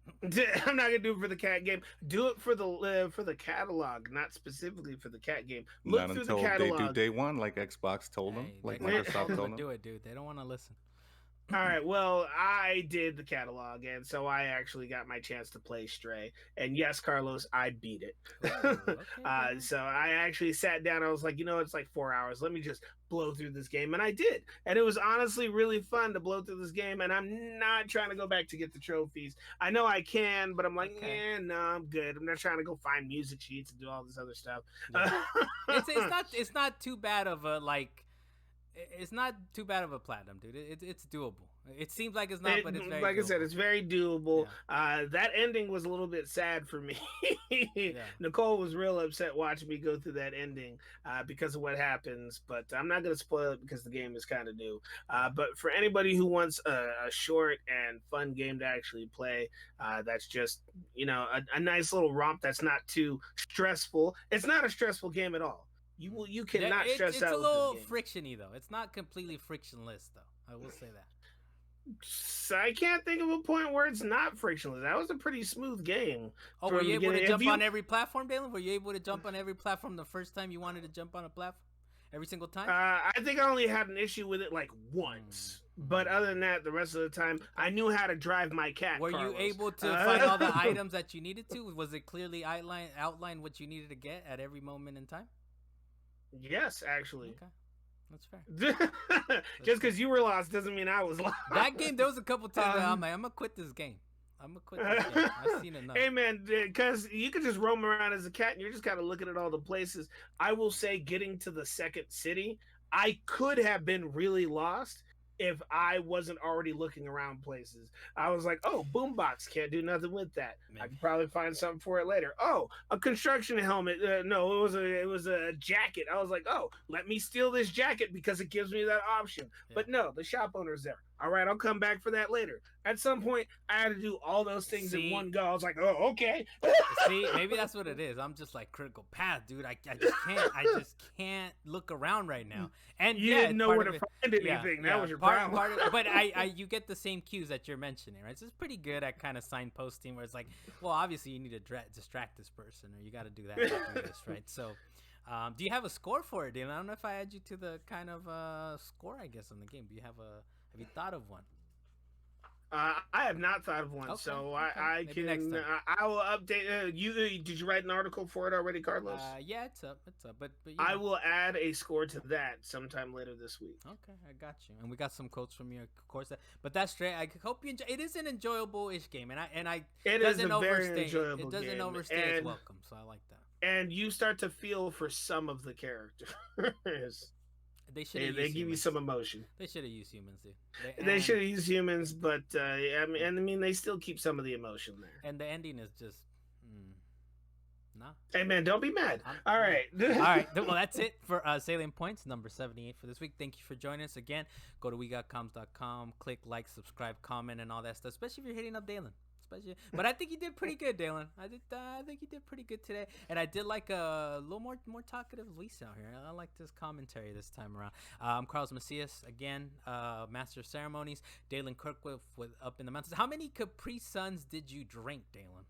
I'm not gonna do it for the cat game. Do it for the catalog, not specifically for the cat game. Look Not through until the they catalog. do day one, like Xbox told them, Hey, like they told Microsoft them told to them. do it, dude. They don't want to listen. All right, well, I did the catalog, and so I actually got my chance to play Stray. And yes, Carlos, I beat it. Ooh, okay, man. So I actually sat down. I was like, it's like 4 hours. Let me just blow through this game, and I did. And it was honestly really fun to blow through this game. And I'm not trying to go back to get the trophies. I know I can, but I'm like, Okay. no, I'm good. I'm not trying to go find music sheets and do all this other stuff. Yeah. It's not too bad of a like. It's not too bad of a platinum, dude. It's doable. It seems like it's not, but it's very like doable. I said, it's very doable. That ending was a little bit sad for me. Nicole was real upset watching me go through that ending because of what happens. But I'm not going to spoil it because the game is kind of new. But for anybody who wants a short and fun game to actually play, that's just a nice little romp that's not too stressful. It's not a stressful game at all. You cannot stress out. It's a little frictiony though. It's not completely frictionless though. I will say that. So I can't think of a point where it's not frictionless. That was a pretty smooth game. Oh, from were you able beginning. to If jump you- on every platform, Dalen? Were you able to jump on every platform the first time you wanted to jump on a platform? Every single time? I think I only had an issue with it like once. But other than that, the rest of the time, I knew how to drive my cat. Were Carlos. you able to find all the items that you needed to? Was it clearly outline what you needed to get at every moment in time? Yes, actually. Okay, that's fair. Just because you were lost doesn't mean I was lost. That game, there was a couple times that I'm like, I'm gonna quit this game. I'm gonna quit this game. I've seen enough. Hey man, because you could just roam around as a cat and you're just kind of looking at all the places. I will say, getting to the second city, I could have been really lost if I wasn't already looking around places. I was like, oh, boombox, can't do nothing with that. I Maybe. could probably find something for it later. Oh, a construction helmet. No, it was a jacket. I was like, oh, let me steal this jacket because it gives me that option. Yeah. But no, the shop owner's there. All right, I'll come back for that later. At some point, I had to do all those things in one go. I was like, oh, okay. See, maybe that's what it is. I'm just like critical path, dude. I just can't look around right now. And You yeah, didn't know part where of to it- find anything. yeah, That was your part, problem. Part of, but I you get the same cues that you're mentioning, right? So it's pretty good at kind of signposting where it's like, well, obviously you need to distract this person, or you got to do that, do this, right? So, do you have a score for it, Dylan? I don't know if I add you to the kind of score, I guess, on the game. Do you have you thought of one? I have not thought of one, Okay, so okay. I Maybe next can. time. I will update. Did you write an article for it already, Carlos? Yeah, it's up, but you I know. will add a score to that sometime later this week. Okay, I got you. And we got some quotes from your course. But that's straight. I hope you enjoy. It is an enjoyable-ish game, and It is doesn't a very overstay. enjoyable It doesn't game, overstay its and- welcome, so I like that. And you start to feel for some of the characters. They should. They give you some emotion. They should have used humans, dude. They should have used humans, but I mean, they still keep some of the emotion there. And the ending is just, nah. Hey man, don't be mad. I'm- All right. All right. Well, that's it for Salient Points, number 78 for this week. Thank you for joining us again. Go to wegotcoms.com, click like, subscribe, comment, and all that stuff, especially if you're hitting up Dalan. But I think you did pretty good, Dalan. I think you did pretty good today, and I did like a little more talkative Luis out here. I like this commentary this time around. I'm Carlos Macias again, Master of Ceremonies. Dalan Kirkwood with Up in the Mountains. How many Capri Suns did you drink, Dalan?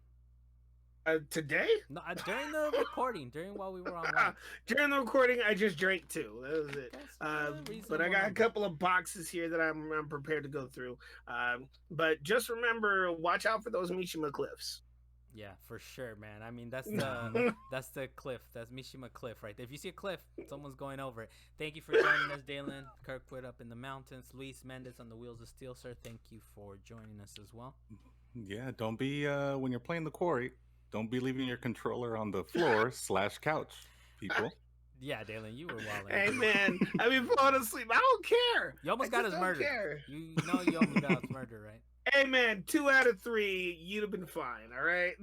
Today? No, during the recording, while we were online. During the recording, I just drank 2. That was it. Okay, But I got a couple of boxes here that I'm prepared to go through. But just remember, watch out for those Mishima cliffs. Yeah, for sure, man. I mean, that's the cliff. That's Mishima Cliff right there. If you see a cliff, someone's going over it. Thank you for joining us, Dalan Kirkwood Up in the Mountains. Luis Mendez on the Wheels of Steel, sir. Thank you for joining us as well. Yeah, don't be when you're playing the Quarry, don't be leaving your controller on the floor / couch, people. Yeah, Dalan, you were wilding. Hey man, I mean, falling asleep. I don't care. You almost I got just us don't murdered. care. You know you almost got us murdered, right? Hey man, 2 out of 3, you'd have been fine. All right.